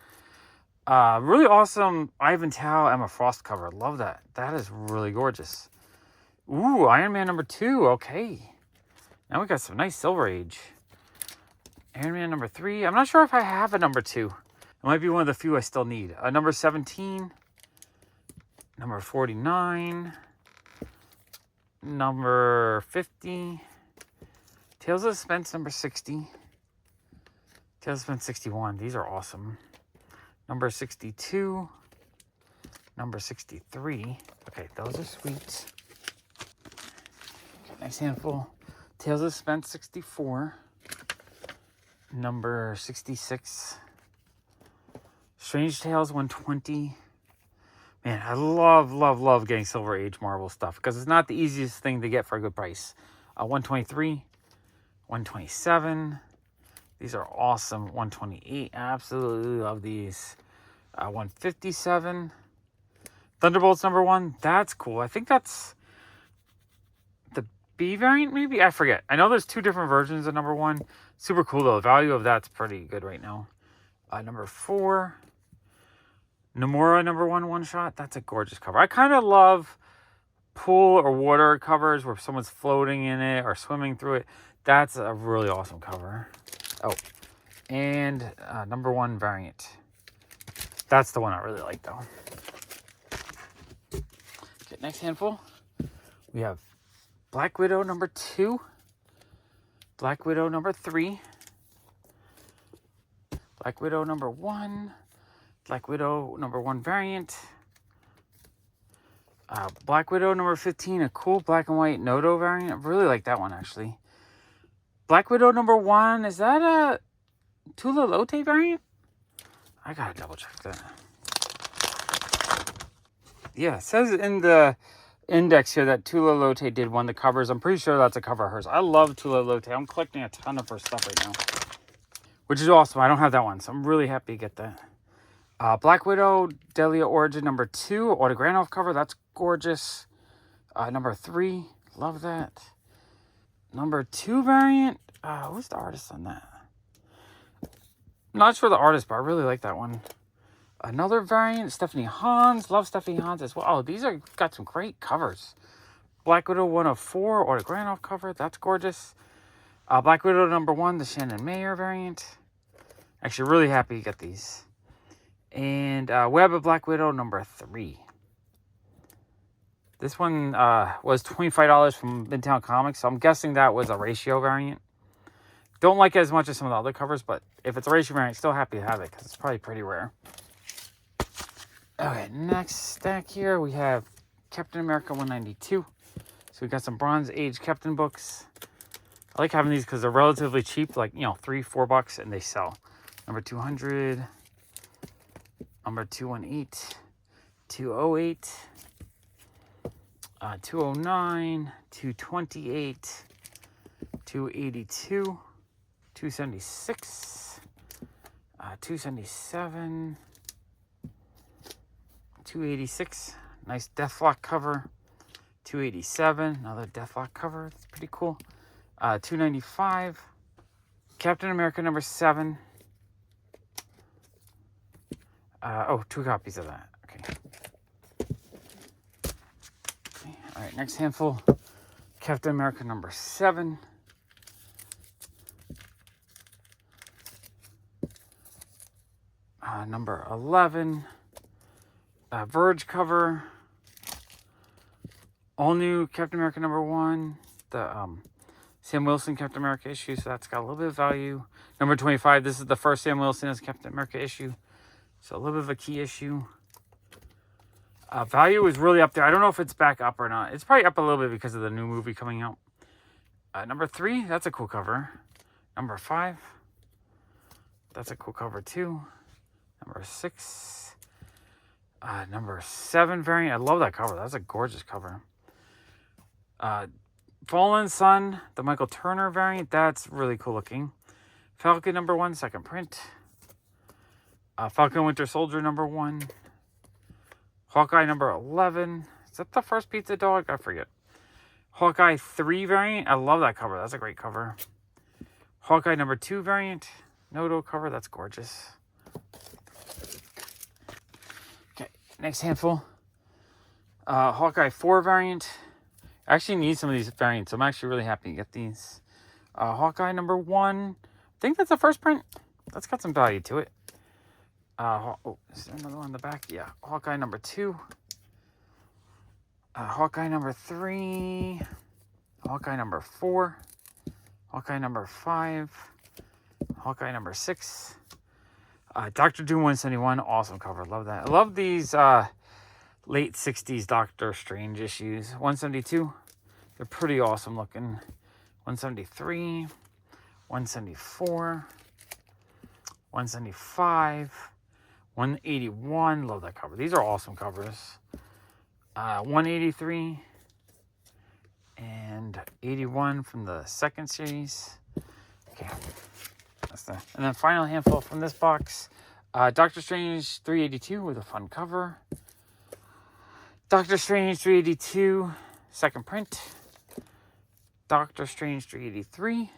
Really awesome Ivan Tao, Emma Frost cover. Love that. That is really gorgeous. Ooh, Iron Man number 2. Okay. Now we got some nice Silver Age. Iron Man number 3. I'm not sure if I have a number 2. It might be one of the few I still need. Number 17. Number 49. Number 50. Tales of Suspense number 60. Tales of Suspense 61. These are awesome. Number 62. Number 63. Okay, those are sweet. Okay, next handful. Tales of Suspense 64. Number 66. Strange Tales 120. Man, I love getting Silver Age Marvel stuff because it's not the easiest thing to get for a good price. 123. 127. These are awesome. 128. Absolutely love these. 157. Thunderbolts number 1. That's cool. I think that's the B variant, maybe? I forget. I know there's 2 different versions of number 1. Super cool, though. The value of that's pretty good right now. Number 4. Nomura number 1 one-shot. That's a gorgeous cover. I kind of love pool or water covers where someone's floating in it or swimming through it. That's a really awesome cover. Oh, and number 1 variant. That's the one I really like, though. Okay, next handful. We have Black Widow number 2. Black Widow number 3. Black Widow number 1. Black Widow number 1 variant. Black Widow number 15, a cool black and white Noto variant. I really like that one, actually. Black Widow number 1, is that a Tula Lotte variant? I gotta double check that. Yeah, it says in the index here that Tula Lotte did one of the covers. I'm pretty sure that's a cover of hers. I love Tula Lotte. I'm collecting a ton of her stuff right now, which is awesome. I don't have that one, so I'm really happy to get that. Black Widow Delia Origin number 2, autograph cover. That's gorgeous. Number 3, love that. Number 2 variant. Who's the artist on that? Not sure the artist, but I really like that one. Another variant, Stephanie Hans. Love Stephanie Hans as well. Oh, these are got some great covers. Black Widow 104, autograph cover. That's gorgeous. Black Widow number 1, the Shannon Mayer variant. Actually, really happy to get these. And Web of Black Widow number 3. This one was $25 from Midtown Comics, so I'm guessing that was a ratio variant. Don't like it as much as some of the other covers, but if it's a ratio variant, still happy to have it because it's probably pretty rare. Okay, next stack here we have Captain America 192. So we got some Bronze Age Captain books. I like having these because they're relatively cheap, like, $3-4 bucks, and they sell. Number 200. Number 218, 208, 209, 228, 282, 276, 277, 286. Nice Deathlock cover. 287, another Deathlock cover. It's pretty cool. 295, Captain America number 7. 2 copies of that. Okay. All right, next handful. Captain America number 7. Number 11. Verge cover. All new Captain America number 1. The Sam Wilson Captain America issue, so that's got a little bit of value. Number 25. This is the first Sam Wilson as Captain America issue. So a little bit of a key issue. Value is really up there. I don't know if it's back up or not. It's probably up a little bit because of the new movie coming out. Number 3, that's a cool cover. Number 5, that's a cool cover too. Number 6, number 7 variant. I love that cover. That's a gorgeous cover. Fallen Sun, the Michael Turner variant. That's really cool looking. Falcon number 1, second print. Falcon Winter Soldier number 1. Hawkeye number 11. Is that the first Pizza Dog? I forget. Hawkeye 3 variant. I love that cover. That's a great cover. Hawkeye number 2 variant. Noto cover. That's gorgeous. Okay, next handful. Hawkeye 4 variant. I actually need some of these variants. I'm actually really happy to get these. Hawkeye number 1. I think that's the first print. That's got some value to it. Is there another one in the back? Yeah. Hawkeye number 2. Hawkeye number 3. Hawkeye number 4. Hawkeye number 5. Hawkeye number 6. Doctor Doom 171. Awesome cover. Love that. I love these late 60s Doctor Strange issues. 172. They're pretty awesome looking. 173. 174. 175. 181. Love that cover. These are awesome covers. 183. And 81 from the second series. Okay. And then final handful from this box. Doctor Strange 382 with a fun cover. Doctor Strange 382, second print. Doctor Strange 383.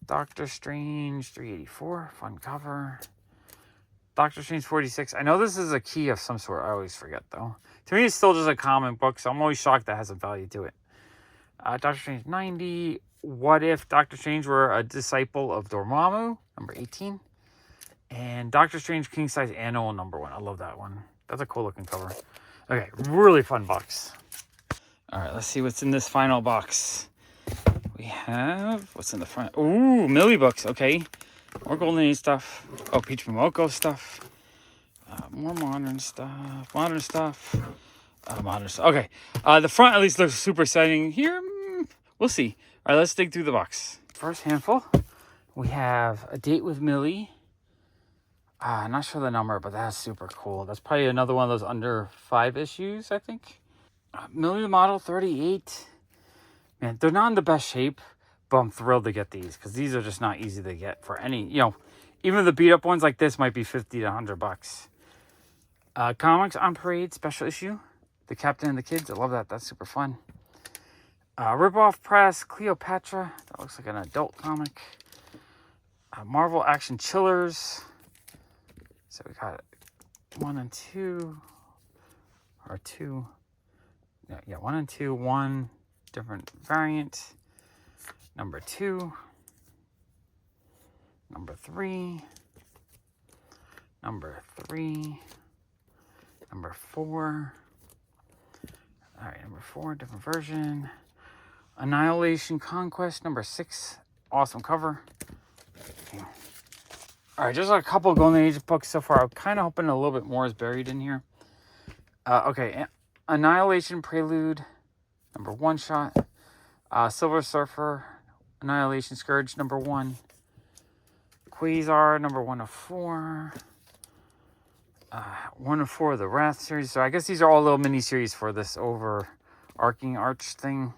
Doctor Strange 384, fun cover. Doctor Strange 46. I know this is a key of some sort. I always forget, though. To me, it's still just a comic book, so I'm always shocked that has a value to it. Doctor Strange 90. What if Doctor Strange were a disciple of Dormammu? Number 18. And Doctor Strange King Size Annual number 1. I love that one. That's a cool looking cover. Okay, really fun box. All right, let's see what's in this final box. We have, what's in the front? Ooh, Millie books. Okay, more Golden Age stuff. Oh, Peach Momoko stuff. More modern stuff. Modern stuff. Modern stuff. Okay, the front at least looks super exciting. Here, we'll see. All right, let's dig through the box. First handful, we have A Date with Millie. I'm not sure the number, but that's super cool. That's probably another one of those under 5 issues, I think. Millie the Model 38. Man, they're not in the best shape, but I'm thrilled to get these because these are just not easy to get for any, even the beat up ones like this might be 50 to 100 bucks. Comics on Parade special issue. The Captain and the Kids. I love that. That's super fun. Rip-Off Press, Cleopatra. That looks like an adult comic. Marvel Action Chillers. So we got 1 and 2. Or 2. Yeah, 1 and 2. 1 different variant. Number 2. Number 3. Number 3. Number 4. All right, number 4, different version. Annihilation Conquest, number 6. Awesome cover. Okay. All right, just a couple of Golden Age books so far. I'm kind of hoping a little bit more is buried in here. Okay, Annihilation Prelude, number 1 shot. Silver Surfer, Annihilation Scourge, number 1. Quasar, number 1 of 4. 1 of 4 of the Wrath series. So I guess these are all little mini-series for this overarching arch thing.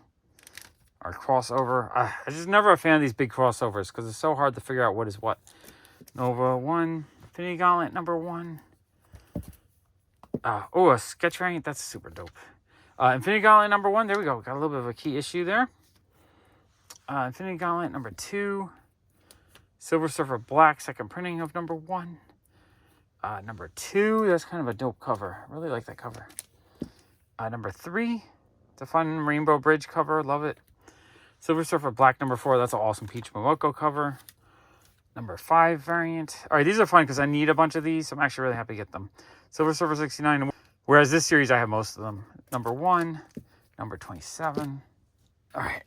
Or crossover. I just never a fan of these big crossovers because it's so hard to figure out what is what. Nova 1. Infinity Gauntlet number 1. A sketch variant. That's super dope. Infinity Gauntlet number 1. There we go. Got a little bit of a key issue there. Infinity Gauntlet number 2. Silver Surfer Black. Second printing of number 1. Number 2. That's kind of a dope cover. I really like that cover. Number 3. It's a fun Rainbow Bridge cover. Love it. Silver Surfer Black number 4. That's an awesome Peach Momoko cover. Number 5 variant. All right, these are fun because I need a bunch of these. So I'm actually really happy to get them. Silver Surfer 69. Whereas this series, I have most of them. Number 1. Number 27. All right.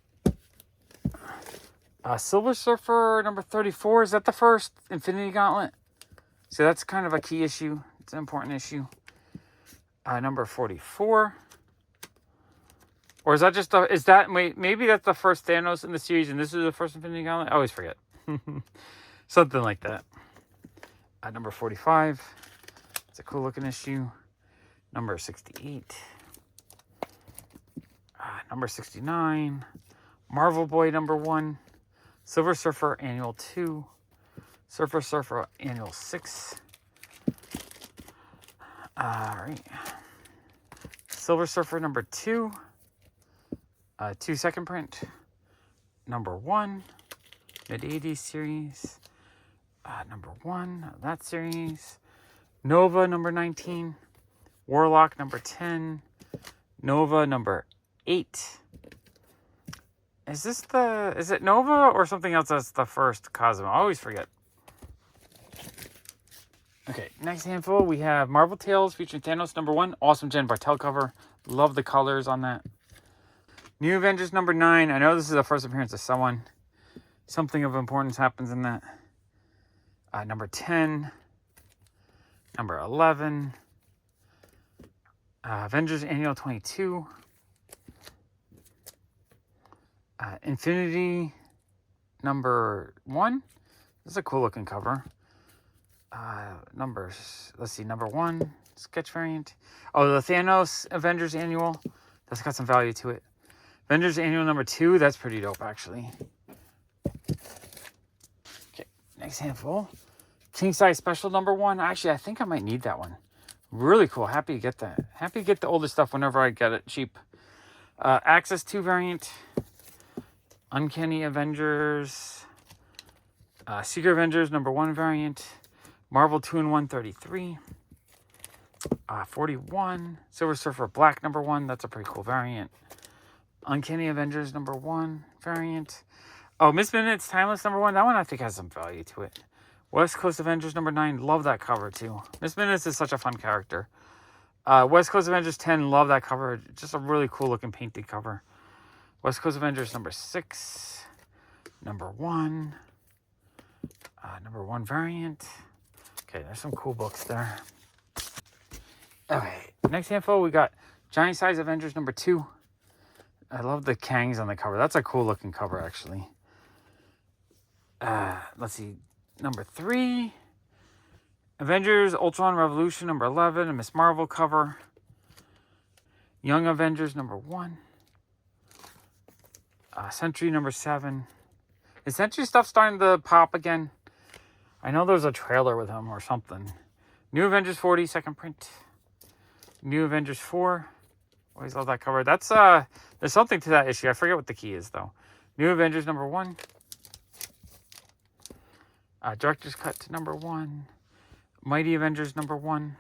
Silver Surfer number 34. Is that the first Infinity Gauntlet? So that's kind of a key issue. It's an important issue. Number 44. Or is that just maybe that's the first Thanos in the series and this is the first Infinity Gauntlet? I always forget. Something like that. Number 45. It's a cool looking issue. Number 68. Number 69. Marvel Boy number 1. Silver Surfer Annual 2. Surfer Annual 6. Alright. Silver Surfer number 2. 2 second print. Number 1. Mid-80s series. Number 1 of that series. Nova number 19. Warlock number 10. Nova number 8. Is it Nova or something else that's the first Cosmo? I always forget. Okay, next handful we have Marvel Tales featuring Thanos number 1. Awesome Jen Bartel cover. Love the colors on that. New Avengers number 9. I know this is the first appearance of someone. Something of importance happens in that. Number 10. Number 11. Avengers Annual 22. Infinity number 1. This is a cool looking cover. Numbers. Let's see. Number 1. Sketch variant. Oh, the Thanos Avengers Annual. That's got some value to it. Avengers Annual number 2. That's pretty dope, actually. Okay. Next handful. King Size Special number 1. Actually, I think I might need that one. Really cool. Happy to get that. Happy to get the older stuff whenever I get it cheap. Access 2 variant. Uncanny Avengers. Secret Avengers number 1 variant. Marvel 2-in-1 33. 41. Silver Surfer Black number 1. That's a pretty cool variant. Uncanny Avengers number 1 variant. Oh, Miss Minute's Timeless number 1. That one I think has some value to it. West Coast Avengers number 9. Love that cover too. Miss Minute's is such a fun character. West Coast Avengers 10. Love that cover. Just a really cool looking painted cover. West Coast Avengers number 6. Number 1. Number 1 variant. Okay, there's some cool books there. Okay, next handful we got Giant Size Avengers number 2. I love the Kangs on the cover. That's a cool looking cover, actually. Let's see. Number 3. Avengers Ultron Revolution number 11. A Miss Marvel cover. Young Avengers number 1. Sentry number 7. Is Sentry stuff starting to pop again? I know there's a trailer with him or something. New Avengers 40, second print. New Avengers 4. Always love that cover. That's there's something to that issue. I forget what the key is though. New Avengers number 1. Director's Cut to number 1. Mighty Avengers number 1.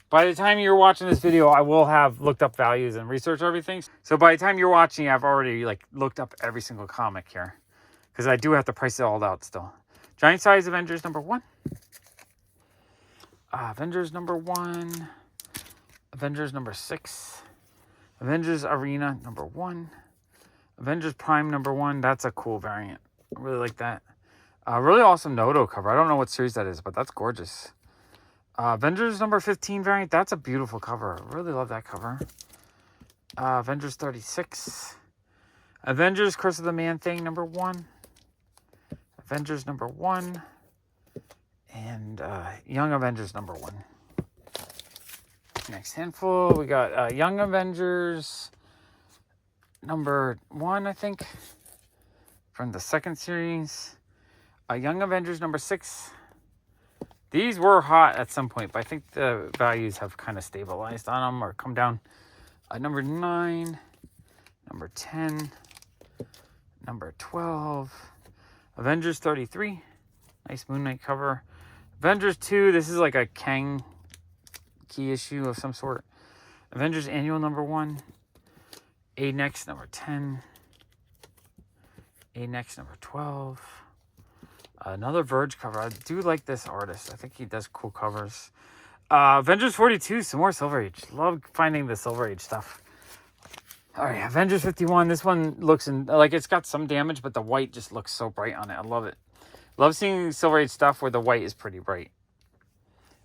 By the time you're watching this video, I will have looked up values and researched everything. So by the time you're watching, I've already looked up every single comic here. Because I do have to price it all out still. Giant Size Avengers number 1. Avengers number 1. Avengers number 6. Avengers Arena number 1. Avengers Prime number 1. That's a cool variant. I really like that. Really awesome Noto cover. I don't know what series that is, but that's gorgeous. Avengers number 15 variant. That's a beautiful cover. I really love that cover. Avengers 36. Avengers Curse of the Man-Thing number 1. Avengers number 1. And Young Avengers number 1. Next handful, we got Young Avengers number 1, I think, from the second series. Young Avengers number 6. These were hot at some point, but I think the values have kind of stabilized on them or come down. Number 9, number 10, number 12, Avengers 33, nice Moon Knight cover. Avengers 2, this is like a Kang key issue of some sort. Avengers Annual number 1, A-Next number 10, A-Next number 12. Another Verge cover. I do like this artist. I think he does cool covers. Avengers 42, some more Silver Age. Love finding the Silver Age stuff. All right, Avengers 51. This one looks like it's got some damage, but the white just looks so bright on it. I love it. Love seeing Silver Age stuff where the white is pretty bright.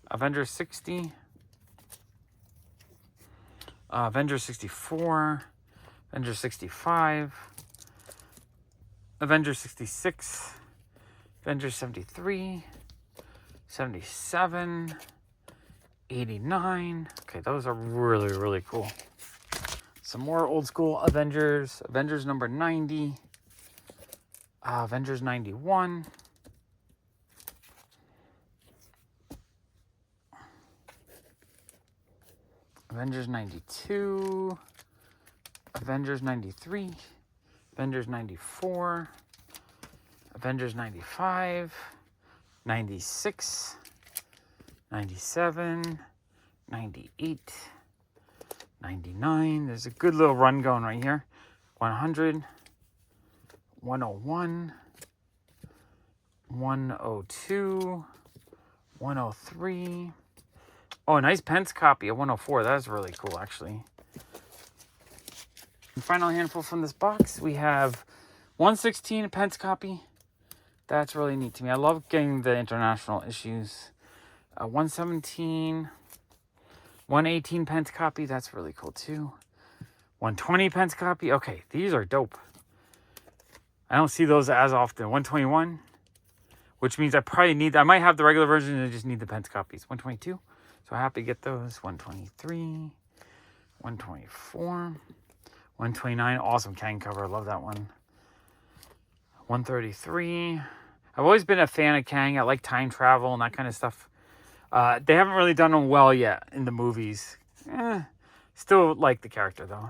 Avengers 60. Avengers 64. Avengers 65. Avengers 66. Avengers 73, 77, 89. Okay, those are really, really cool. Some more old school Avengers. Avengers number 90. Avengers 91. Avengers 92. Avengers 93. Avengers 94. Avengers 95, 96, 97, 98, 99. There's a good little run going right here. 100, 101, 102, 103. Oh, a nice Pence copy of 104. That is really cool, actually. And final handful from this box, we have 116 pence copy. That's really neat to me. I love getting the international issues. 117, 118 pence copy. That's really cool too. 120 pence copy. Okay, these are dope. I don't see those as often. 121, which means I might have the regular version and I just need the pence copies. 122, so I have to get those. 123, 124, 129. Awesome Kang cover. Love that one. 133. I've always been a fan of Kang. I like time travel and that kind of stuff. They haven't really done them well yet in the movies. Still like the character though.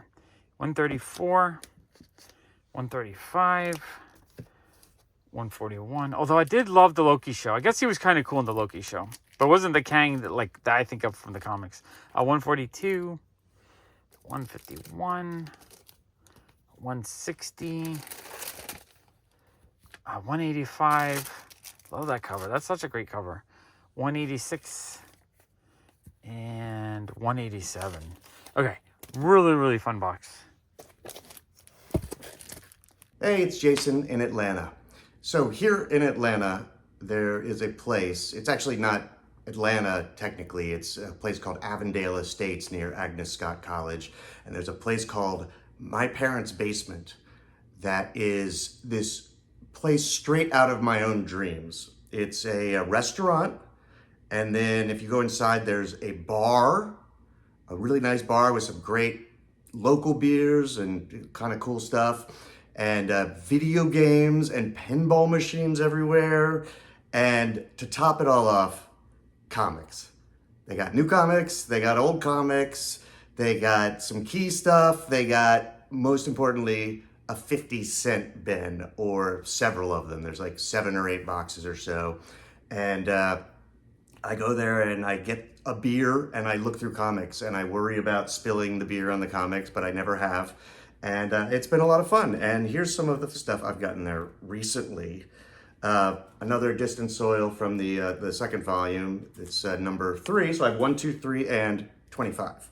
134, 135, 141. Although I did love the Loki show. I guess he was kind of cool in the Loki show, but it wasn't the Kang that I think of from the comics. 142, 151, 160. 185. Love that cover. That's such a great cover. 186 and 187. Okay, really, really fun box. Hey, it's Jason in Atlanta. So here in Atlanta, there is a place. It's actually not Atlanta technically. It's a place called Avondale Estates near Agnes Scott College. And there's a place called My Parents' Basement that is this place straight out of my own dreams. It's a restaurant, and then if you go inside, there's a bar, a really nice bar with some great local beers and kind of cool stuff, and video games and pinball machines everywhere. And to top it all off, comics. They got new comics, they got old comics, they got some key stuff, they got, most importantly, a 50-cent bin, or several of them. There's like 7 or 8 boxes or so. And I go there and I get a beer and I look through comics and I worry about spilling the beer on the comics, but I never have. And it's been a lot of fun. And here's some of the stuff I've gotten there recently. Another Distant Soil from the second volume. It's number 3. So I have 1, 2, 3, and 25.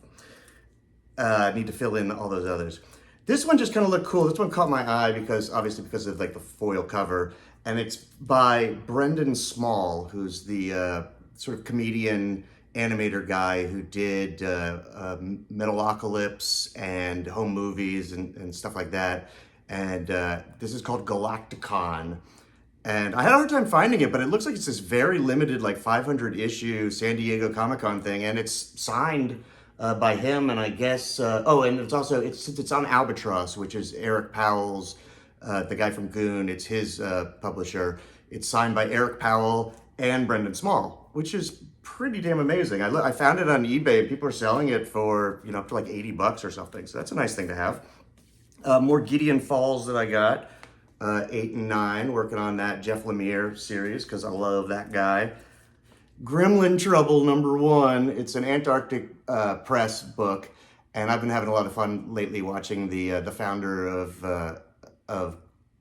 I need to fill in all those others. This one just kind of looked cool. This one caught my eye because of like the foil cover, and it's by Brendan Small, who's the sort of comedian animator guy who did Metalocalypse and home movies and stuff like that. And this is called Galacticon. And I had a hard time finding it, but it looks like it's this very limited, like 500 issue San Diego Comic-Con thing, and it's signed by him, and I guess, and it's also, it's on Albatross, which is Eric Powell's, the guy from Goon. It's his publisher. It's signed by Eric Powell and Brendan Small, which is pretty damn amazing. I found it on eBay. People are selling it for, up to like $80 or something. So that's a nice thing to have. More Gideon Falls that I got, 8 and 9, working on that Jeff Lemire series, because I love that guy. Gremlin Trouble #1. It's an Antarctic Press book, and I've been having a lot of fun lately watching the founder of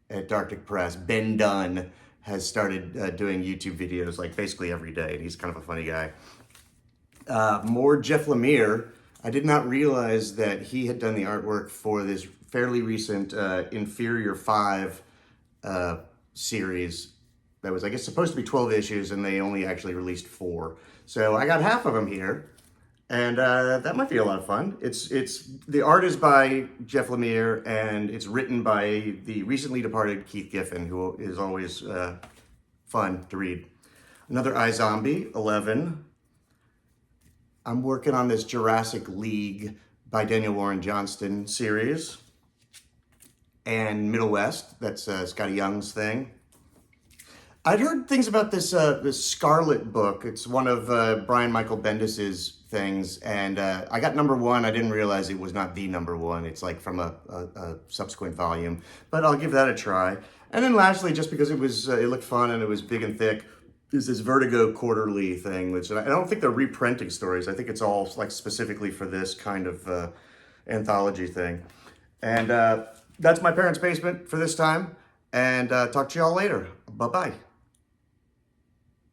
Antarctic Press, Ben Dunn, has started doing YouTube videos like basically every day, and he's kind of a funny guy. More Jeff Lemire. I did not realize that he had done the artwork for this fairly recent Inferior 5 series that was, I guess, supposed to be 12 issues, and they only actually released 4. So I got half of them here, and that might be a lot of fun. The art is by Jeff Lemire, and it's written by the recently departed Keith Giffen, who is always fun to read. Another iZombie, 11. I'm working on this Jurassic League by Daniel Warren Johnston series. And Middle West, that's Scotty Young's thing. I'd heard things about this Scarlet book. It's one of Brian Michael Bendis's things, and I got #1. I didn't realize it was not the #1. It's like from a subsequent volume, but I'll give that a try. And then lastly, just because it looked fun and it was big and thick, is this Vertigo Quarterly thing, which I don't think they're reprinting stories. I think it's all like specifically for this kind of anthology thing. And that's My Parents' Basement for this time, and talk to y'all later. Bye-bye.